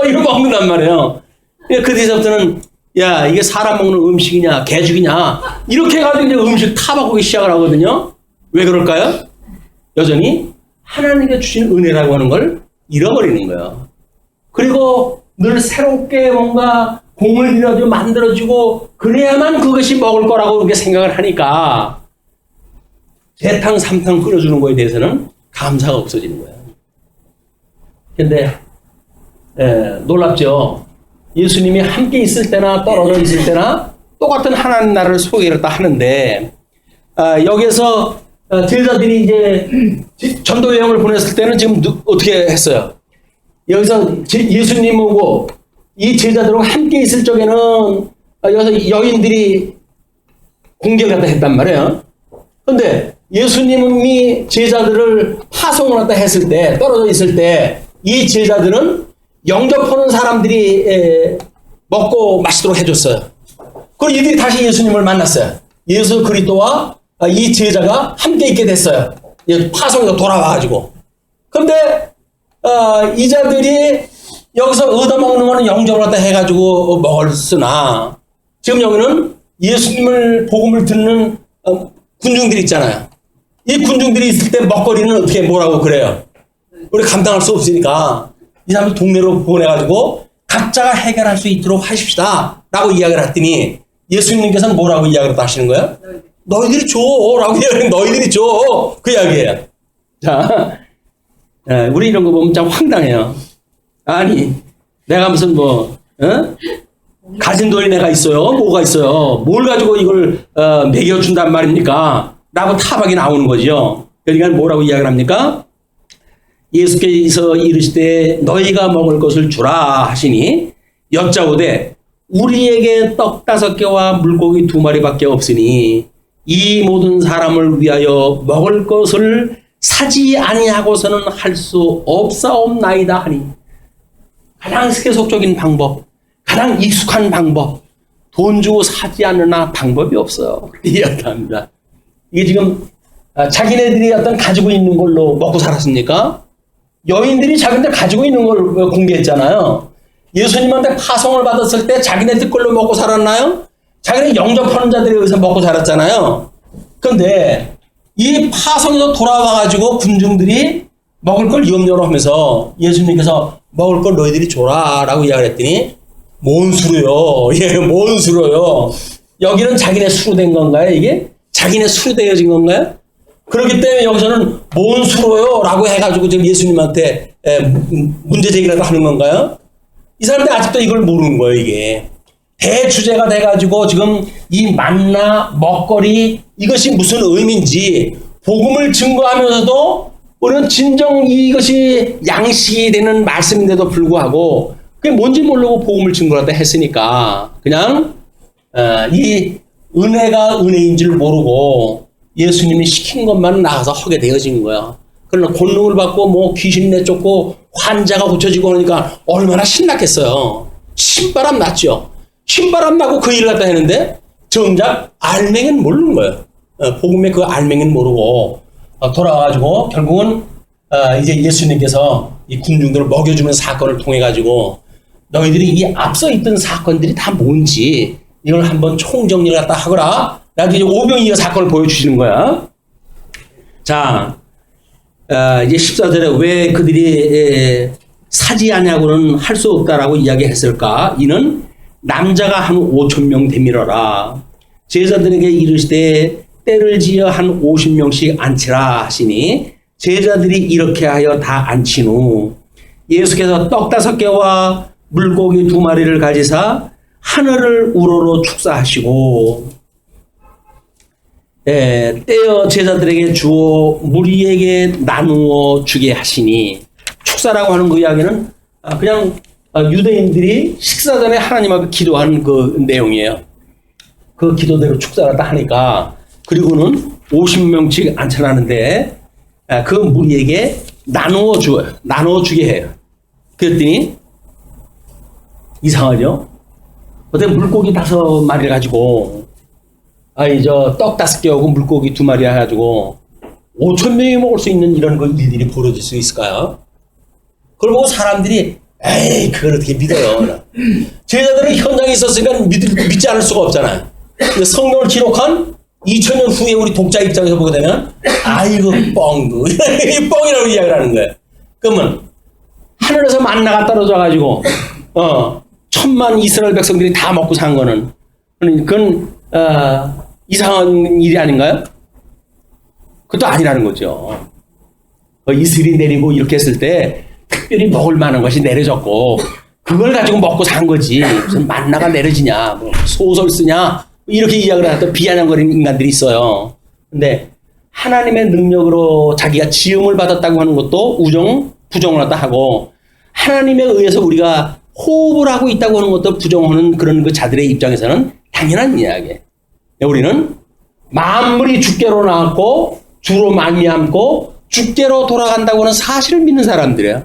S1: 이거 먹는단 말이에요. 그 뒤에서부터는 이게 사람 먹는 음식이냐 개죽이냐 이렇게 해가지고 이제 음식 타박하기 시작을 하거든요. 왜 그럴까요? 여전히 하나님께 주신 은혜라고 하는 걸 잃어버리는 거예요. 그리고 늘 새롭게 뭔가 공을 들여주고 만들어주고 그래야만 그것이 먹을 거라고 이렇게 생각을 하니까 재탕 삼탕 끓여주는 거에 대해서는 감사가 없어지는 거예요. 근데 놀랍죠. 예수님이 함께 있을 때나 떨어져 있을 때나 똑같은 하나님 나라를 소개를 다 하는데 여기서 제자들이 이제 전도 여행을 보냈을 때는 지금 어떻게 했어요? 여기서 예수님하고 이 제자들하고 함께 있을 적에는 여기서 여인들이 공격을 갖다 했단 말이에요. 그런데 예수님이 제자들을 파송을 갖다 했을 때 떨어져 있을 때 이 제자들은 영접하는 사람들이 먹고 마시도록 해줬어요. 그리고 이들이 다시 예수님을 만났어요. 예수 그리스도와 이 제자가 함께 있게 됐어요. 파송에서 돌아와가지고. 근데 이 자들이 여기서 얻어먹는 거는 영접을 갖다 해가지고 먹었으나 지금 여기는 예수님을 복음을 듣는 군중들이 있잖아요. 이 군중들이 있을 때 먹거리는 어떻게 뭐라고 그래요? 우리 감당할 수 없으니까 이 사람을 동네로 보내가지고 각자가 해결할 수 있도록 하십시다 라고 이야기를 했더니 예수님께서는 뭐라고 이야기를 하시는 거예요? 너희들이 줘 라고 이야기해요. 너희들이 줘 그 이야기예요. 자, 우리 이런 거 보면 참 황당해요. 아니 내가 무슨 가진 돈이 내가 있어요? 뭐가 있어요? 뭘 가지고 이걸 먹여준단 말입니까? 라고 타박이 나오는 거죠. 그러니까 뭐라고 이야기를 합니까? 예수께서 이르시되 너희가 먹을 것을 주라 하시니 여짜오되 우리에게 떡 5개와 물고기 2마리밖에 없으니 이 모든 사람을 위하여 먹을 것을 사지 아니하고서는 할 수 없사옵나이다 하니 가장 세속적인 방법, 가장 익숙한 방법, 돈 주고 사지 않으나 방법이 없어요. 이야기합니다. 이게 지금 자기네들이 어떤 가지고 있는 걸로 먹고 살았습니까? 여인들이 자기네들 가지고 있는 걸 공개했잖아요. 예수님한테 파송을 받았을 때 자기네들 걸로 먹고 살았나요? 자기네 영접하는 자들에 의해서 먹고 살았잖아요. 그런데 이 파송에서 돌아와가지고 군중들이 먹을 걸 염려를 하면서 예수님께서 먹을 걸 너희들이 줘라 라고 이야기를 했더니 뭔 수로요? 뭔 수로요? 여기는 자기네 수로 된 건가요? 이게? 자기네 수로 되어진 건가요? 그렇기 때문에 여기서는 뭔 수로요? 라고 해가지고 지금 예수님한테 문제 제기를 하는 건가요? 이 사람들이 아직도 이걸 모르는 거예요, 이게. 대주제가 돼가지고 지금 이 만나, 먹거리, 이것이 무슨 의미인지, 복음을 증거하면서도 우리는 진정 이것이 양식이 되는 말씀인데도 불구하고, 그게 뭔지 모르고 복음을 증거하다 했으니까, 그냥, 이 은혜가 은혜인 줄 모르고, 예수님이 시킨 것만 나가서 하게 되어진 거야. 그러나 권능을 받고 뭐 귀신 내쫓고 환자가 고쳐지고 그러니까 얼마나 신났겠어요. 신바람 났죠. 신바람 나고 그 일을 갖다 했는데 정작 알맹이는 모르는 거예요. 복음의 그 알맹이는 모르고 돌아와가지고 결국은 이제 예수님께서 이 군중들을 먹여주는 사건을 통해 가지고 너희들이 이 앞서 있던 사건들이 다 뭔지 이걸 한번 총정리를 갖다 하거라. 라고 이제 오병이어 사건을 보여주시는 거야. 자, 이제 14절에 왜 그들이 사지 아니하고는 할 수 없다라고 이야기했을까? 이는 남자가 한 5,000명 되밀어라. 제자들에게 이르시되 때를 지어 한 50명씩 앉히라 하시니 제자들이 이렇게 하여 다 앉힌 후 예수께서 떡 5개와 물고기 2마리를 가지사 하늘을 우러러 축사하시고 떼어 제자들에게 주어 무리에게 나누어 주게 하시니 축사라고 하는 그 이야기는 그냥 유대인들이 식사 전에 하나님 앞에 기도하는 그 내용이에요. 그 기도대로 축사를 다 하니까 그리고는 50명씩 앉혀놨는데 그 무리에게 나누어 줘요. 나누어 주게 해요. 그랬더니 이상하죠? 어때 물고기 5마리를 가지고 떡 5개하고 물고기 2마리 해가지고 5,000명이 먹을 수 있는 이런 그 일들이 벌어질 수 있을까요? 그걸 보고 사람들이 에이 그걸 어떻게 믿어요? 제자들은 현장에 있었으니까 믿지 않을 수가 없잖아요. 성경을 기록한 2000년 후에 우리 독자 입장에서 보게 되면 이거 뻥도 이 뻥이라고 이야기를 하는 거예요. 그러면 하늘에서 만나가 떨어져가지고 1,000만 이스라엘 백성들이 다 먹고 산 거는 그건 이상한 일이 아닌가요? 그것도 아니라는 거죠. 이슬이 내리고 이렇게 했을 때 특별히 먹을 만한 것이 내려졌고 그걸 가지고 먹고 산 거지 무슨 만나가 내려지냐 뭐 소설 쓰냐 이렇게 이야기를 하던 비아냥거리는 인간들이 있어요. 근데 하나님의 능력으로 자기가 지음을 받았다고 하는 것도 부정을 하다 하고 하나님에 의해서 우리가 호흡을 하고 있다고 하는 것도 부정하는 그런 그 자들의 입장에서는 당연한 이야기예요. 우리는 만물이 주께로 나왔고 주로 말미암고 주께로 돌아간다고 하는 사실을 믿는 사람들이에요.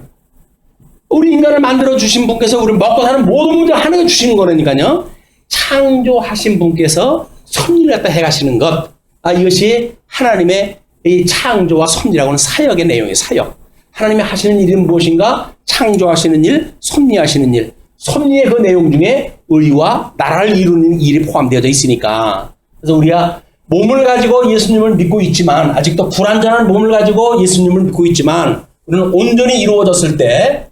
S1: 우리 인간을 만들어 주신 분께서 우리 먹고 사는 모든 문제를 하나님께 주시는 거라니까요. 창조하신 분께서 섭리를 갖다 해가시는 것. 이것이 하나님의 이 창조와 섭리라고 하는 사역의 내용이에요. 사역. 하나님이 하시는 일은 무엇인가? 창조하시는 일, 섭리하시는 일. 섭리의 그 내용 중에 의와 나라를 이루는 일이 포함되어져 있으니까. 그래서 우리가 몸을 가지고 예수님을 믿고 있지만 아직도 불완전한 몸을 가지고 예수님을 믿고 있지만 우리는 온전히 이루어졌을 때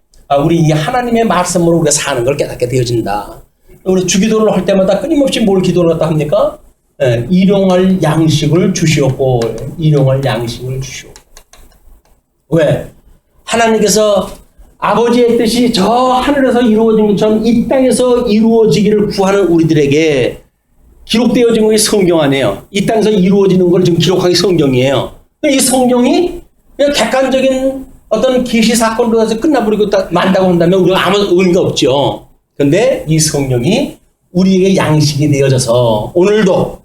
S1: 우리 이 하나님의 말씀으로 우리가 사는 걸 깨닫게 되어진다. 우리 주기도를 할 때마다 끊임없이 뭘 기도를 했다 합니까? 일용할 양식을 주시옵고 일용할 양식을 주시옵고. 왜? 하나님께서 아버지의 뜻이 저 하늘에서 이루어진 것처럼 이 땅에서 이루어지기를 구하는 우리들에게 기록되어진 것이 성경 안에요. 이 땅에서 이루어지는 걸 지금 기록한 게 성경이에요. 이 성경이 그냥 객관적인 어떤 계시 사건으로 해서 끝나버리고 만다고 한다면 우리가 아무 의미가 없죠. 그런데 이 성경이 우리에게 양식이 되어져서 오늘도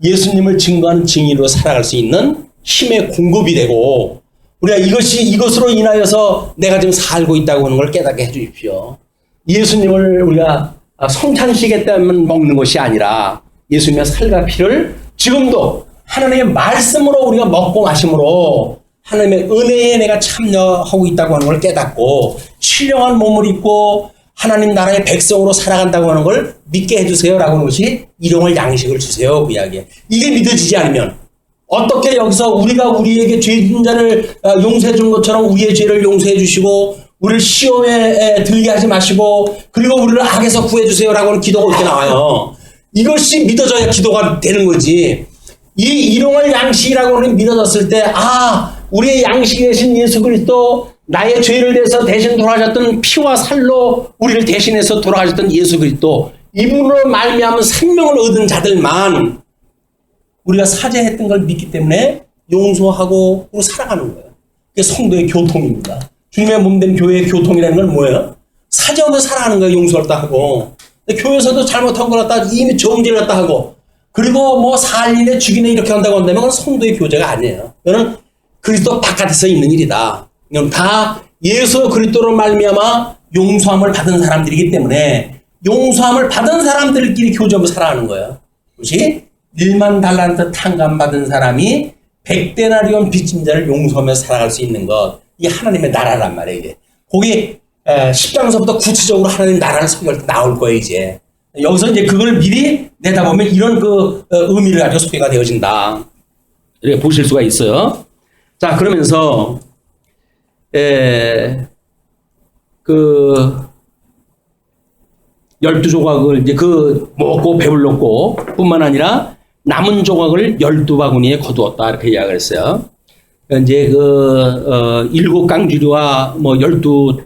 S1: 예수님을 증거하는 증인으로 살아갈 수 있는 힘의 공급이 되고 우리가 이것으로 인하여서 내가 지금 살고 있다고 하는 걸 깨닫게 해 주십시오. 예수님을 우리가 성찬식에 때만 먹는 것이 아니라 예수님의 살과 피를 지금도 하나님의 말씀으로 우리가 먹고 마심으로 하나님의 은혜에 내가 참여하고 있다고 하는 걸 깨닫고 신령한 몸을 입고 하나님 나라의 백성으로 살아간다고 하는 걸 믿게 해주세요라고 하는 것이 일용할 양식을 주세요. 그 이야기에. 이게 믿어지지 않으면 어떻게 여기서 우리가 우리에게 죄 진 자를 용서해 준 것처럼 우리의 죄를 용서해 주시고 우리를 시험에 들게 하지 마시고 그리고 우리를 악에서 구해 주세요라고 하는 기도가 이렇게 나와요. 이것이 믿어져야 기도가 되는 거지. 이 일용할 양식이라고 하는 게 믿어졌을 때 우리의 양식이 되신 예수 그리스도 나의 죄를 대해서 대신 돌아가셨던 피와 살로 우리를 대신해서 돌아가셨던 예수 그리스도 이분으로 말미암은 생명을 얻은 자들만 우리가 사죄했던 걸 믿기 때문에 용서하고 살아가는 거예요. 그게 성도의 교통입니다. 주님의 몸된 교회의 교통이라는 건 뭐예요? 사죄하면서 살아가는 거예요. 용서를 다 하고. 교회에서도 잘못한 걸 갖다 이미 정죄를 갖다 하고 그리고 뭐 살인에 죽이네 이렇게 한다고 한다면 그건 성도의 교제가 아니에요. 그거는 그리스도 바깥에서 있는 일이다. 그럼 다 예수 그리스도로 말미암아 용서함을 받은 사람들이기 때문에 용서함을 받은 사람들끼리 교제하며 살아가는 거예요. 그것이 1만 달란트 탕감 받은 사람이 100데나리온 빚진 자를 용서하며 살아갈 수 있는 것, 이게 하나님의 나라란 말이에요. 이게 거기 10장서부터 구체적으로 하나님 나라를 소개할 때 나올 거예요. 이제 여기서 이제 그걸 미리 내다보면 이런 그 의미를 가지고 소개가 되어진다, 이렇게 보실 수가 있어요. 자, 그러면서 그 12조각을 이제 그 먹고 배불렀고 뿐만 아니라 남은 조각을 12바구니에 거두었다, 이렇게 이야기를 했어요. 이제 그 7강주리와 뭐 12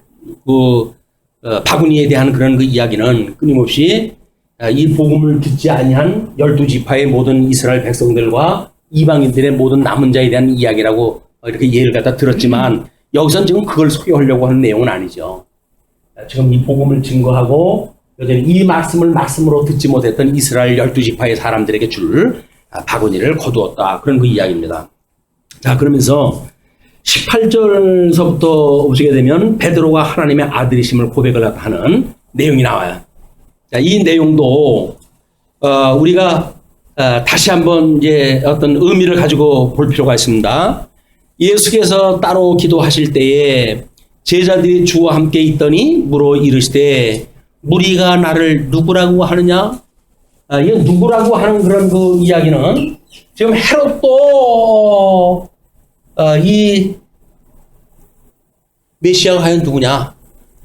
S1: 바구니에 대한 그런 그 이야기는 끊임없이 이 복음을 듣지 아니한 12지파의 모든 이스라엘 백성들과 이방인들의 모든 남은 자에 대한 이야기라고 이렇게 예를 갖다 들었지만, 여기선 지금 그걸 소개하려고 하는 내용은 아니죠. 지금 이 복음을 증거하고 여전히 이 말씀을 말씀으로 듣지 못했던 이스라엘 12지파의 사람들에게 줄 바구니를 거두었다, 그런 그 이야기입니다. 자, 그러면서 18절서부터 보시게 되면 베드로가 하나님의 아들이심을 고백을 하는 내용이 나와요. 자, 이 내용도 우리가 다시 한번 이제 어떤 의미를 가지고 볼 필요가 있습니다. 예수께서 따로 기도하실 때에 제자들이 주와 함께 있더니 물어 이르시되 무리가 나를 누구라고 하느냐? 이 누구라고 하는 그런 그 이야기는 지금 헤롯도 이 메시아가 과연 누구냐?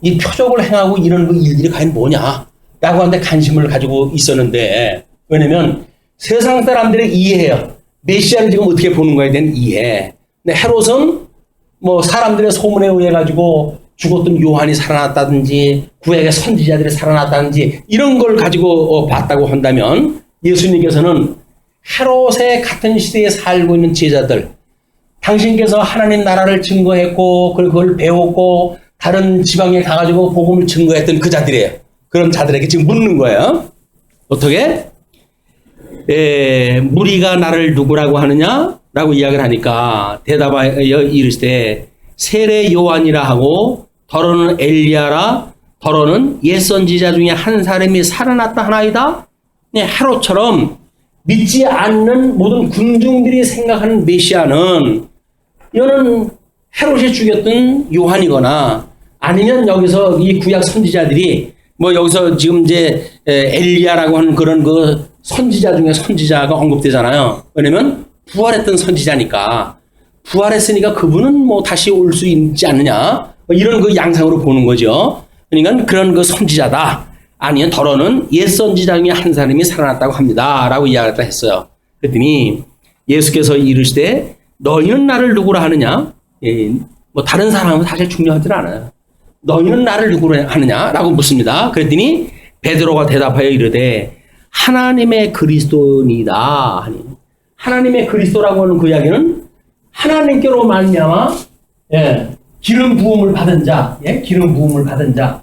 S1: 이 표적을 행하고 이런 그 일들이 과연 뭐냐? 라고 하는데 관심을 가지고 있었는데, 왜냐면 세상 사람들의 이해예요. 메시아를 지금 어떻게 보는 거에 대한 이해. 근데 헤롯은 뭐 사람들의 소문에 의해 가지고 죽었던 요한이 살아났다든지 구약의 선지자들이 살아났다든지 이런 걸 가지고 봤다고 한다면, 예수님께서는 헤롯의 같은 시대에 살고 있는 제자들, 당신께서 하나님 나라를 증거했고 그걸 배웠고 다른 지방에 가가지고 복음을 증거했던 그 자들이에요. 그런 자들에게 지금 묻는 거예요. 어떻게? 무리가 나를 누구라고 하느냐? 라고 이야기를 하니까 대답하여 이르시되 세례 요한이라 하고 더러는 엘리야라, 더러는 옛 선지자 중에 한 사람이 살아났다 하나이다. 헤롯처럼 믿지 않는 모든 군중들이 생각하는 메시아는 이거는 헤롯이 죽였던 요한이거나 아니면 여기서 이 구약 선지자들이 뭐 여기서 지금 이제 엘리야라고 하는 그런 그 선지자 중에 선지자가 언급되잖아요. 왜냐면 부활했던 선지자니까, 부활했으니까 그분은 뭐 다시 올 수 있지 않느냐, 뭐 이런 그 양상으로 보는 거죠. 그러니까 그런 그 선지자다, 아니면 더러는 옛 선지자 중에 한 사람이 살아났다고 합니다 라고 이야기를 했어요. 그랬더니 예수께서 이르시되 너희는 나를 누구라 하느냐? 뭐 다른 사람은 사실 중요하지 않아요. 너희는 나를 누구라 하느냐? 라고 묻습니다. 그랬더니 베드로가 대답하여 이르되 하나님의 그리스도니이다 하니, 하나님의 그리스도라고 하는 그 이야기는 하나님께로 말미암아 기름 부음을 받은 자, 기름 부음을 받은 자,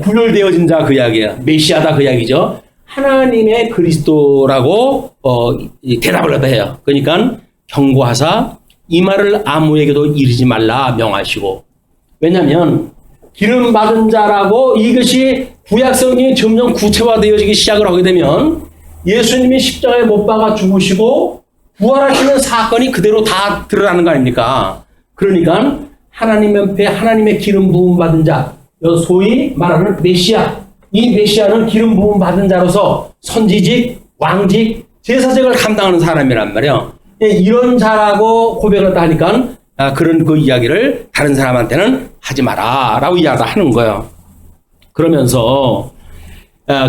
S1: 구별되어진 자, 그 이야기야. 메시아다, 그 이야기죠. 하나님의 그리스도라고 대답을 하다 해요. 그러니까 경고하사 이 말을 아무에게도 이르지 말라 명하시고, 왜냐하면 기름 받은 자라고 이것이 구약 성경이 점점 구체화되어지기 시작을 하게 되면 예수님이 십자가에 못 박아 죽으시고 부활하시는 사건이 그대로 다 드러나는 거 아닙니까? 그러니까 하나님 옆에 하나님의 기름 부음 받은 자, 소위 말하는 메시아, 이 메시아는 기름 부음 받은 자로서 선지직, 왕직, 제사직을 감당하는 사람이란 말이에요. 이런 자라고 고백을 하니까 그런 그 이야기를 다른 사람한테는 하지 마라 라고 이야기하는 거예요. 그러면서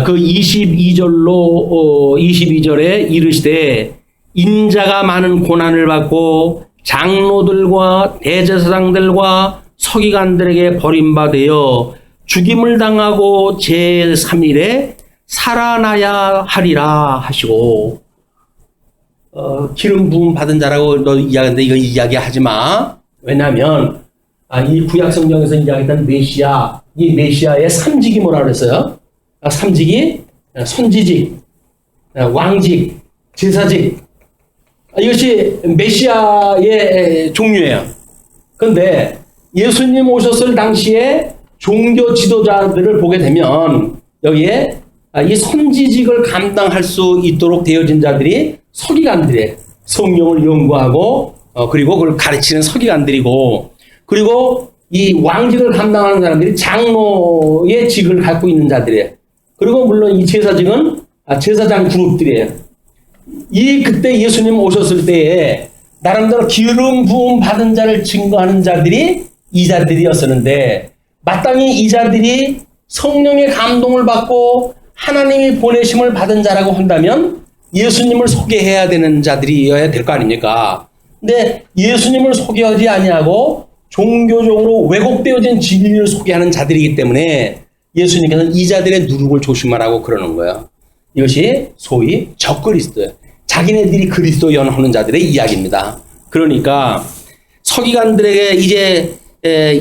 S1: 그 22절에 이르시되 인자가 많은 고난을 받고 장로들과 대제사장들과 서기관들에게 버림받아 죽임을 당하고 제3일에 살아나야 하리라 하시고, 기름 부음 받은 자라고 너 이야기하는데 이거 이야기하지 마. 왜냐하면 이 구약 성경에서 이야기했던 메시아, 이 메시아의 삼직이 뭐라 그랬어요? 삼직이 선지직, 왕직, 제사직, 이것이 메시아의 종류예요. 그런데 예수님 오셨을 당시에 종교 지도자들을 보게 되면 여기에 이 선지직을 감당할 수 있도록 되어진 자들이 서기관들이에요. 성경을 연구하고 그리고 그걸 가르치는 서기관들이고, 그리고 이 왕직을 감당하는 사람들이 장로의 직을 갖고 있는 자들이에요. 그리고 물론 이 제사직은 제사장 그룹들이에요. 그때 예수님 오셨을 때에 나름대로 기름 부음 받은 자를 증거하는 자들이 이 자들이었었는데, 마땅히 이 자들이 성령의 감동을 받고 하나님이 보내심을 받은 자라고 한다면 예수님을 소개해야 되는 자들이어야 될 거 아닙니까? 근데 예수님을 소개하지 아니하고 종교적으로 왜곡되어진 진리를 소개하는 자들이기 때문에 예수님께서는 이 자들의 누룩을 조심하라고 그러는 거예요. 이것이 소위 적그리스도예요. 자기네들이 그리스도 연하는 자들의 이야기입니다. 그러니까 서기관들에게 이제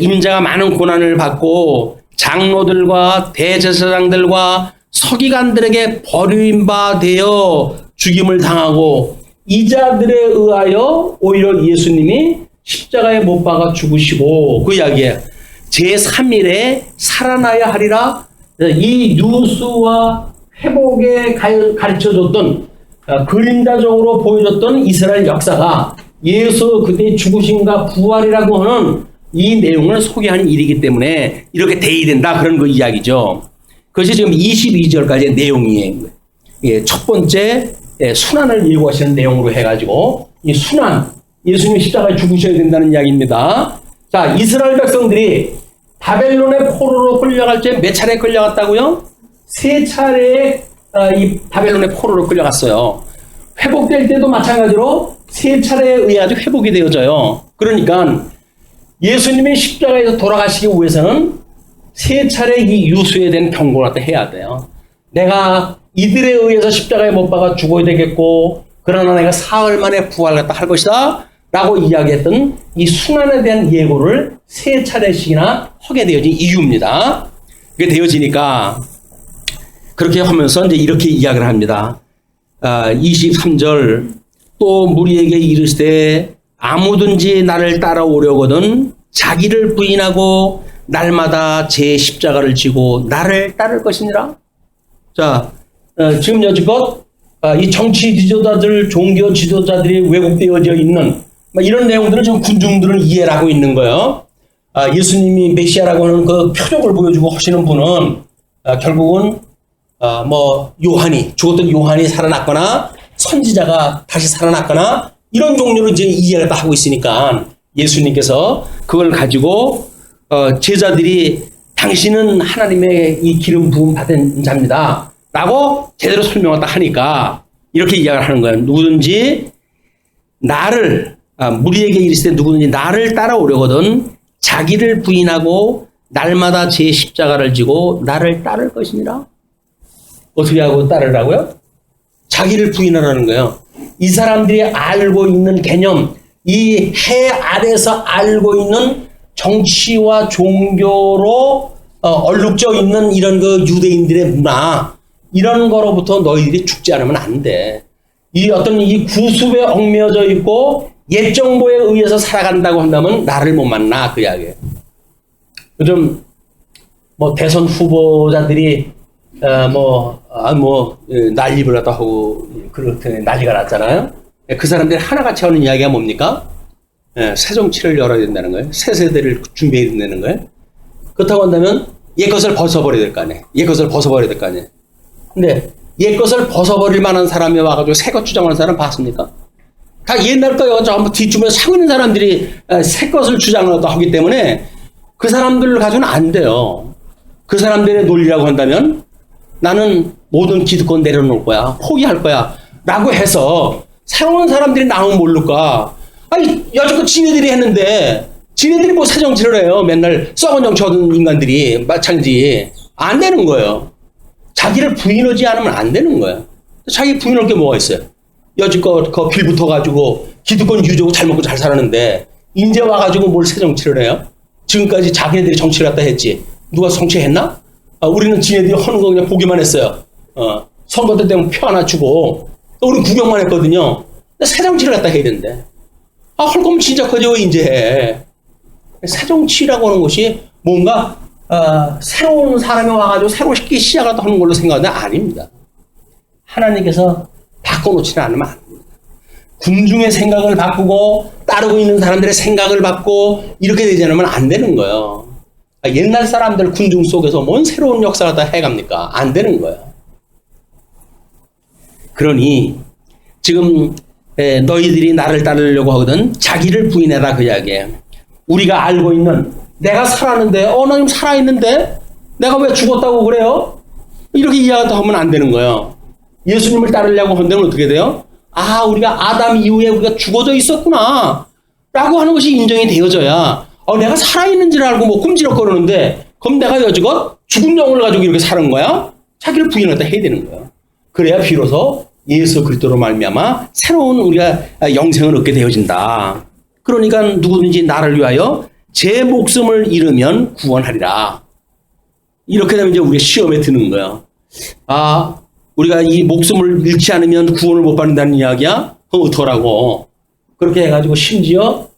S1: 임자가 많은 고난을 받고 장로들과 대제사장들과 서기관들에게 버림바 되어 죽임을 당하고, 이 자들에 의하여 오히려 예수님이 십자가에 못 박아 죽으시고, 그 이야기에 제3일에 살아나야 하리라. 이 뉴스와 회복에 가르쳐줬던 그림자적으로 보여줬던 이스라엘 역사가 예수 그때의 죽으심과 부활이라고 하는 이 내용을 소개하는 일이기 때문에 이렇게 돼야 된다, 그런 그 이야기죠. 그것이 지금 22절까지의 내용이에요. 예, 첫 번째 순환을 예고하시는 내용으로 해가지고 이 순환, 예수님이 십자가에 죽으셔야 된다는 이야기입니다. 자, 이스라엘 백성들이 바벨론의 포로로 끌려갈 때 몇 차례 끌려갔다고요? 3차례 이 바벨론의 포로로 끌려갔어요. 회복될 때도 마찬가지로 3차례에 의해 회복이 되어져요. 그러니까 예수님이 십자가에서 돌아가시기 위해서는 3차례 이 유수에 대한 경고를 해야 돼요. 내가 이들에 의해서 십자가에 못 박아 죽어야 되겠고, 그러나 내가 사흘 만에 부활했다 할 것이다 라고 이야기했던 이 순환에 대한 예고를 3차례씩이나 하게 되어진 이유입니다. 그게 되어지니까 그렇게 하면서 이제 이렇게 이야기를 합니다. 23절, 또 무리에게 이르시되 아무든지 나를 따라오려거든 자기를 부인하고 날마다 제 십자가를 지고 나를 따를 것이니라. 자, 지금 여지껏 이 정치 지도자들, 종교 지도자들이 왜곡되어져 있는 이런 내용들을 지금 군중들은 이해를 하고 있는 거예요. 예수님이 메시아라고 하는 그 표적을 보여주고 하시는 분은 결국은 요한이, 죽었던 요한이 살아났거나 선지자가 다시 살아났거나 이런 종류로 이제 이해를 다 하고 있으니까 예수님께서 그걸 가지고 제자들이 당신은 하나님의 이 기름 부음 받은 자입니다 라고 제대로 설명했다 하니까 이렇게 이야기를 하는 거예요. 누구든지 나를, 무리에게 이르시되 누구든지 나를 따라오려거든 자기를 부인하고 날마다 제 십자가를 지고 나를 따를 것이니라. 어떻게 하고 따르라고요? 자기를 부인하라는 거예요. 이 사람들이 알고 있는 개념, 이 해 아래서 알고 있는 정치와 종교로 얼룩져 있는 이런 그 유대인들의 문화, 이런 거로부터 너희들이 죽지 않으면 안 돼. 이 어떤 이 구습에 얽매여져 있고 옛 정보에 의해서 살아간다고 한다면 나를 못 만나, 그 이야기예요. 요즘 대선 후보자들이 난립을 갖다 하고 그렇게 난리가 났잖아요. 그 사람들이 하나같이 하는 이야기가 뭡니까? 새 정치를 열어야 된다는 거예요. 새 세대를 준비해야 된다는 거예요. 그렇다고 한다면 옛 것을 벗어버려야 될 거 아니에요. 옛 것을 벗어버려야 될 거 아니에요. 근데 옛 것을 벗어버릴 만한 사람이 와가지고 새 것 주장하는 사람 봤습니까? 다 옛날 거요. 저 한번 뒷주변에 서 있는 사람들이 새 것을 주장을 하기 때문에 그 사람들 가지고는 안 돼요. 그 사람들의 논리라고 한다면 나는 모든 기득권 내려놓을 거야. 포기할 거야. 라고 해서 새로운 사람들이 나오면 모를까. 아니, 여태껏 지네들이 했는데 지네들이 뭐 새 정치를 해요. 맨날 썩은 정치 하던 인간들이 마찬가지. 안 되는 거예요. 자기를 부인하지 않으면 안 되는 거예요. 자기 부인할 게 뭐가 있어요. 여지껏 그 빌붙어가지고 기득권 유지하고 잘 먹고 잘 살았는데 이제 와가지고 뭘 새 정치를 해요? 지금까지 자기네들이 정치를 갖다 했지. 누가 정치했나? 우리는 지네들이 하는 거 그냥 보기만 했어요. 선거 때 되면 표 하나 주고 우리는 구경만 했거든요. 새정치를 갖다 해야 되는데. 할 거면 진짜 그저 이제 해. 새정치라고 하는 것이 뭔가 새로운 사람이 와가지고 새롭게 시작을 하는 걸로 생각하는 아닙니다. 하나님께서 바꿔놓지는 않으면 안 됩니다. 군중의 생각을 바꾸고 따르고 있는 사람들의 생각을 바꾸고 이렇게 되지 않으면 안 되는 거예요. 옛날 사람들 군중 속에서 뭔 새로운 역사를 다 해갑니까? 안 되는 거예요. 그러니 지금 너희들이 나를 따르려고 하거든 자기를 부인해라 그 이야기예요. 우리가 알고 있는 내가 살았는데 하나님 살아있는데 내가 왜 죽었다고 그래요? 이렇게 이야기하면 안 되는 거예요. 예수님을 따르려고 한다면 어떻게 돼요? 우리가 아담 이후에 우리가 죽어져 있었구나 라고 하는 것이 인정이 되어져야 내가 살아있는 줄 알고 뭐 꿈지럭거리는데 그럼 내가 여지껏 죽은 영을 가지고 이렇게 사는 거야? 자기를 부인하다 해야 되는 거예요. 그래야 비로소 예수 그리스도로 말미암아 새로운 우리가 영생을 얻게 되어진다. 그러니까 누구든지 나를 위하여 제 목숨을 잃으면 구원하리라. 이렇게 되면 이제 우리가 시험에 드는 거예요. 우리가 이 목숨을 잃지 않으면 구원을 못 받는다는 이야기야? 어떡하라고. 그렇게 해가지고 심지어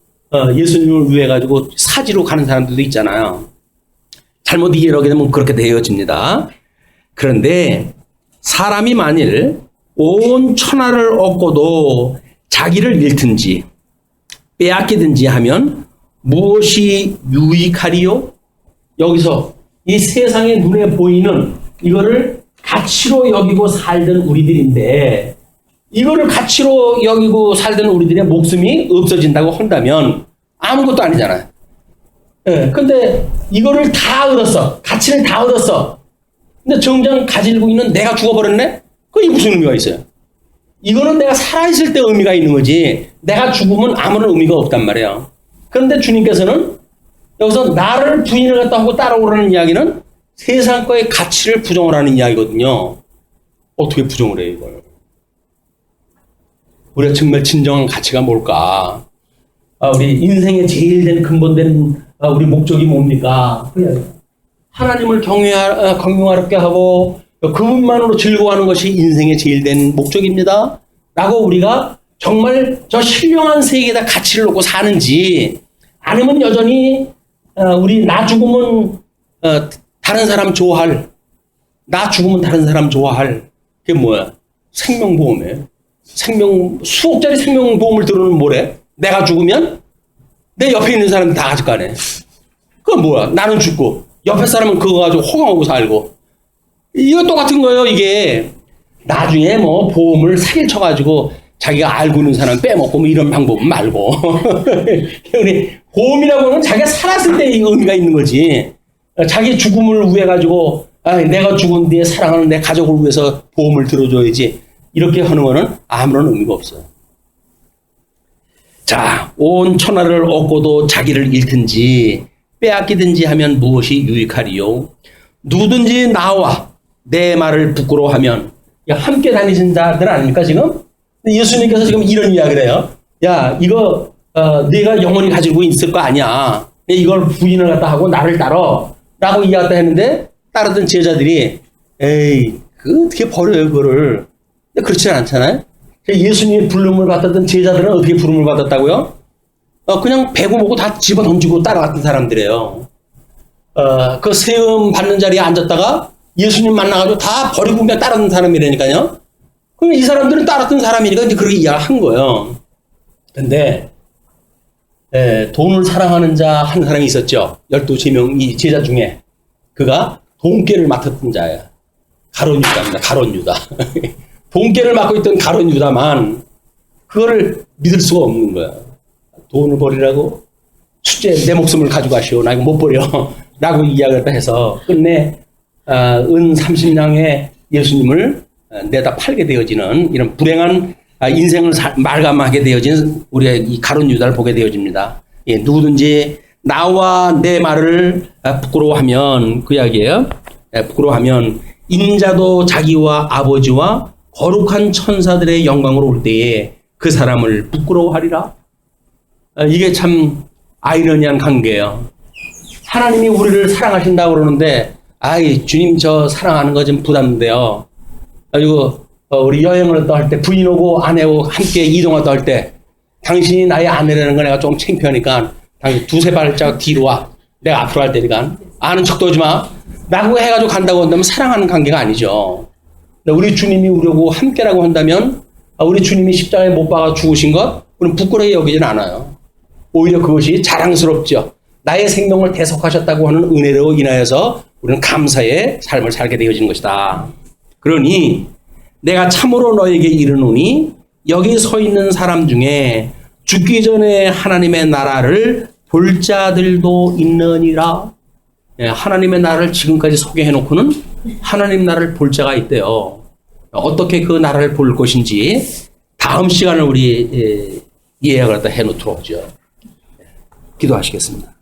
S1: 예수님을 위해 가지고 사지로 가는 사람들도 있잖아요. 잘못 이해를 하게 되면 그렇게 되어집니다. 그런데 사람이 만일 온 천하를 얻고도 자기를 잃든지 빼앗기든지 하면 무엇이 유익하리요? 여기서 이 세상의 눈에 보이는 이거를 가치로 여기고 살던 우리들인데 이거를 가치로 여기고 살던 우리들의 목숨이 없어진다고 한다면 아무것도 아니잖아요. 근데 이거를 다 얻었어. 가치를 다 얻었어. 근데 정작 가지고 있는 내가 죽어버렸네? 그게 무슨 의미가 있어요? 이거는 내가 살아있을 때 의미가 있는 거지 내가 죽으면 아무런 의미가 없단 말이에요. 그런데 주님께서는 여기서 나를 부인을 갖다 하고 따라오라는 이야기는 세상 거의 가치를 부정을 하는 이야기거든요. 어떻게 부정을 해요, 이걸? 우리가 정말 진정한 가치가 뭘까? 우리 인생의 제일 된 근본된 우리 목적이 뭡니까? 하나님을 경외하게 하고 그분만으로 즐거워하는 것이 인생의 제일 된 목적입니다. 라고 우리가 정말 저 신령한 세계에다 가치를 놓고 사는지 아니면 여전히 우리 나 죽으면 다른 사람 좋아할 나 죽으면 다른 사람 좋아할 그게 뭐야? 생명보험이에요. 수억짜리 생명보험을 들어오는 뭐래? 내가 죽으면 내 옆에 있는 사람들 다 가질 거 아니야. 그건 뭐야? 나는 죽고 옆에 사람은 그거 가지고 호강하고 살고 이거 똑같은 거예요. 이게 나중에 뭐 보험을 사기를 쳐가지고 자기가 알고 있는 사람 빼먹고 뭐 이런 방법은 말고 우리 보험이라고 하면 자기가 살았을 때 의미가 있는 거지. 자기 죽음을 위해 가지고 내가 죽은 뒤에 사랑하는 내 가족을 위해서 보험을 들어줘야지 이렇게 하는 거는 아무런 의미가 없어요. 자, 온 천하를 얻고도 자기를 잃든지 빼앗기든지 하면 무엇이 유익하리요? 누구든지 나와 내 말을 부끄러워하면 함께 다니신 자들 아닙니까 지금? 예수님께서 지금 이런 이야기를 해요. 야, 이거 네가 영원히 가지고 있을 거 아니야. 이걸 부인을 갖다 하고 나를 따라 라고 이야기했다 했는데 따르던 제자들이 에이 그 어떻게 버려요 그거를. 근데 그렇지는 않잖아요. 예수님의 부름을 받았던 제자들은 어떻게 부름을 받았다고요? 그냥 배고 뭐고 다 집어던지고 따라갔던 사람들이에요. 그 세움 받는 자리에 앉았다가 예수님 만나가지고 다 버리고 그냥 따랐던 사람이라니까요. 그럼 이 사람들은 따랐던 사람이니까 이제 그렇게 이야기한 거예요. 근데 돈을 사랑하는 자 한 사람이 있었죠. 12명 이 제자 중에 그가 돈깨를 맡았던 자예요. 가룟 유다입니다. 가룟 유다. 돈깨를 맡고 있던 가룟 유다만 그거를 믿을 수가 없는 거예요. 돈을 버리라고 축제 내 목숨을 가져가시오. 나 이거 못 버려. 라고 이야기를 해서 끝내 은 30냥에 예수님을 내다 팔게 되어지는 이런 불행한 인생을 말감하게 되어지는 우리가 이 가룟 유다를 보게 되어집니다. 예, 누구든지 나와 내 말을 부끄러워하면 그 이야기예요. 부끄러워하면 인자도 자기와 아버지와 거룩한 천사들의 영광으로 올 때에 그 사람을 부끄러워하리라. 이게 참 아이러니한 관계예요. 하나님이 우리를 사랑하신다고 그러는데 주님 저 사랑하는 거 좀 부담돼요. 그리고 우리 여행을 또 할 때 부인하고 아내하고 함께 이동하다 할 때 당신이 나의 아내라는 거 내가 좀 창피하니까 당신 두세 발짝 뒤로 와. 내가 앞으로 갈 테니까 아는 척도 하지 마. 라고 해가지고 간다고 한다면 사랑하는 관계가 아니죠. 우리 주님이 우리하고 함께라고 한다면 우리 주님이 십자가에 못 박아 죽으신 것 우리는 부끄러워 여기진 않아요. 오히려 그것이 자랑스럽죠. 나의 생명을 대속하셨다고 하는 은혜로 인하여서 우리는 감사의 삶을 살게 되어지는 것이다. 그러니 내가 참으로 너에게 이르노니 여기 서 있는 사람 중에 죽기 전에 하나님의 나라를 볼 자들도 있느니라. 하나님의 나라를 지금까지 소개해 놓고는 하나님 나라를 볼 자가 있대요. 어떻게 그 나라를 볼 것인지 다음 시간을 우리 예약을 해 놓도록 하죠. 기도하시겠습니다.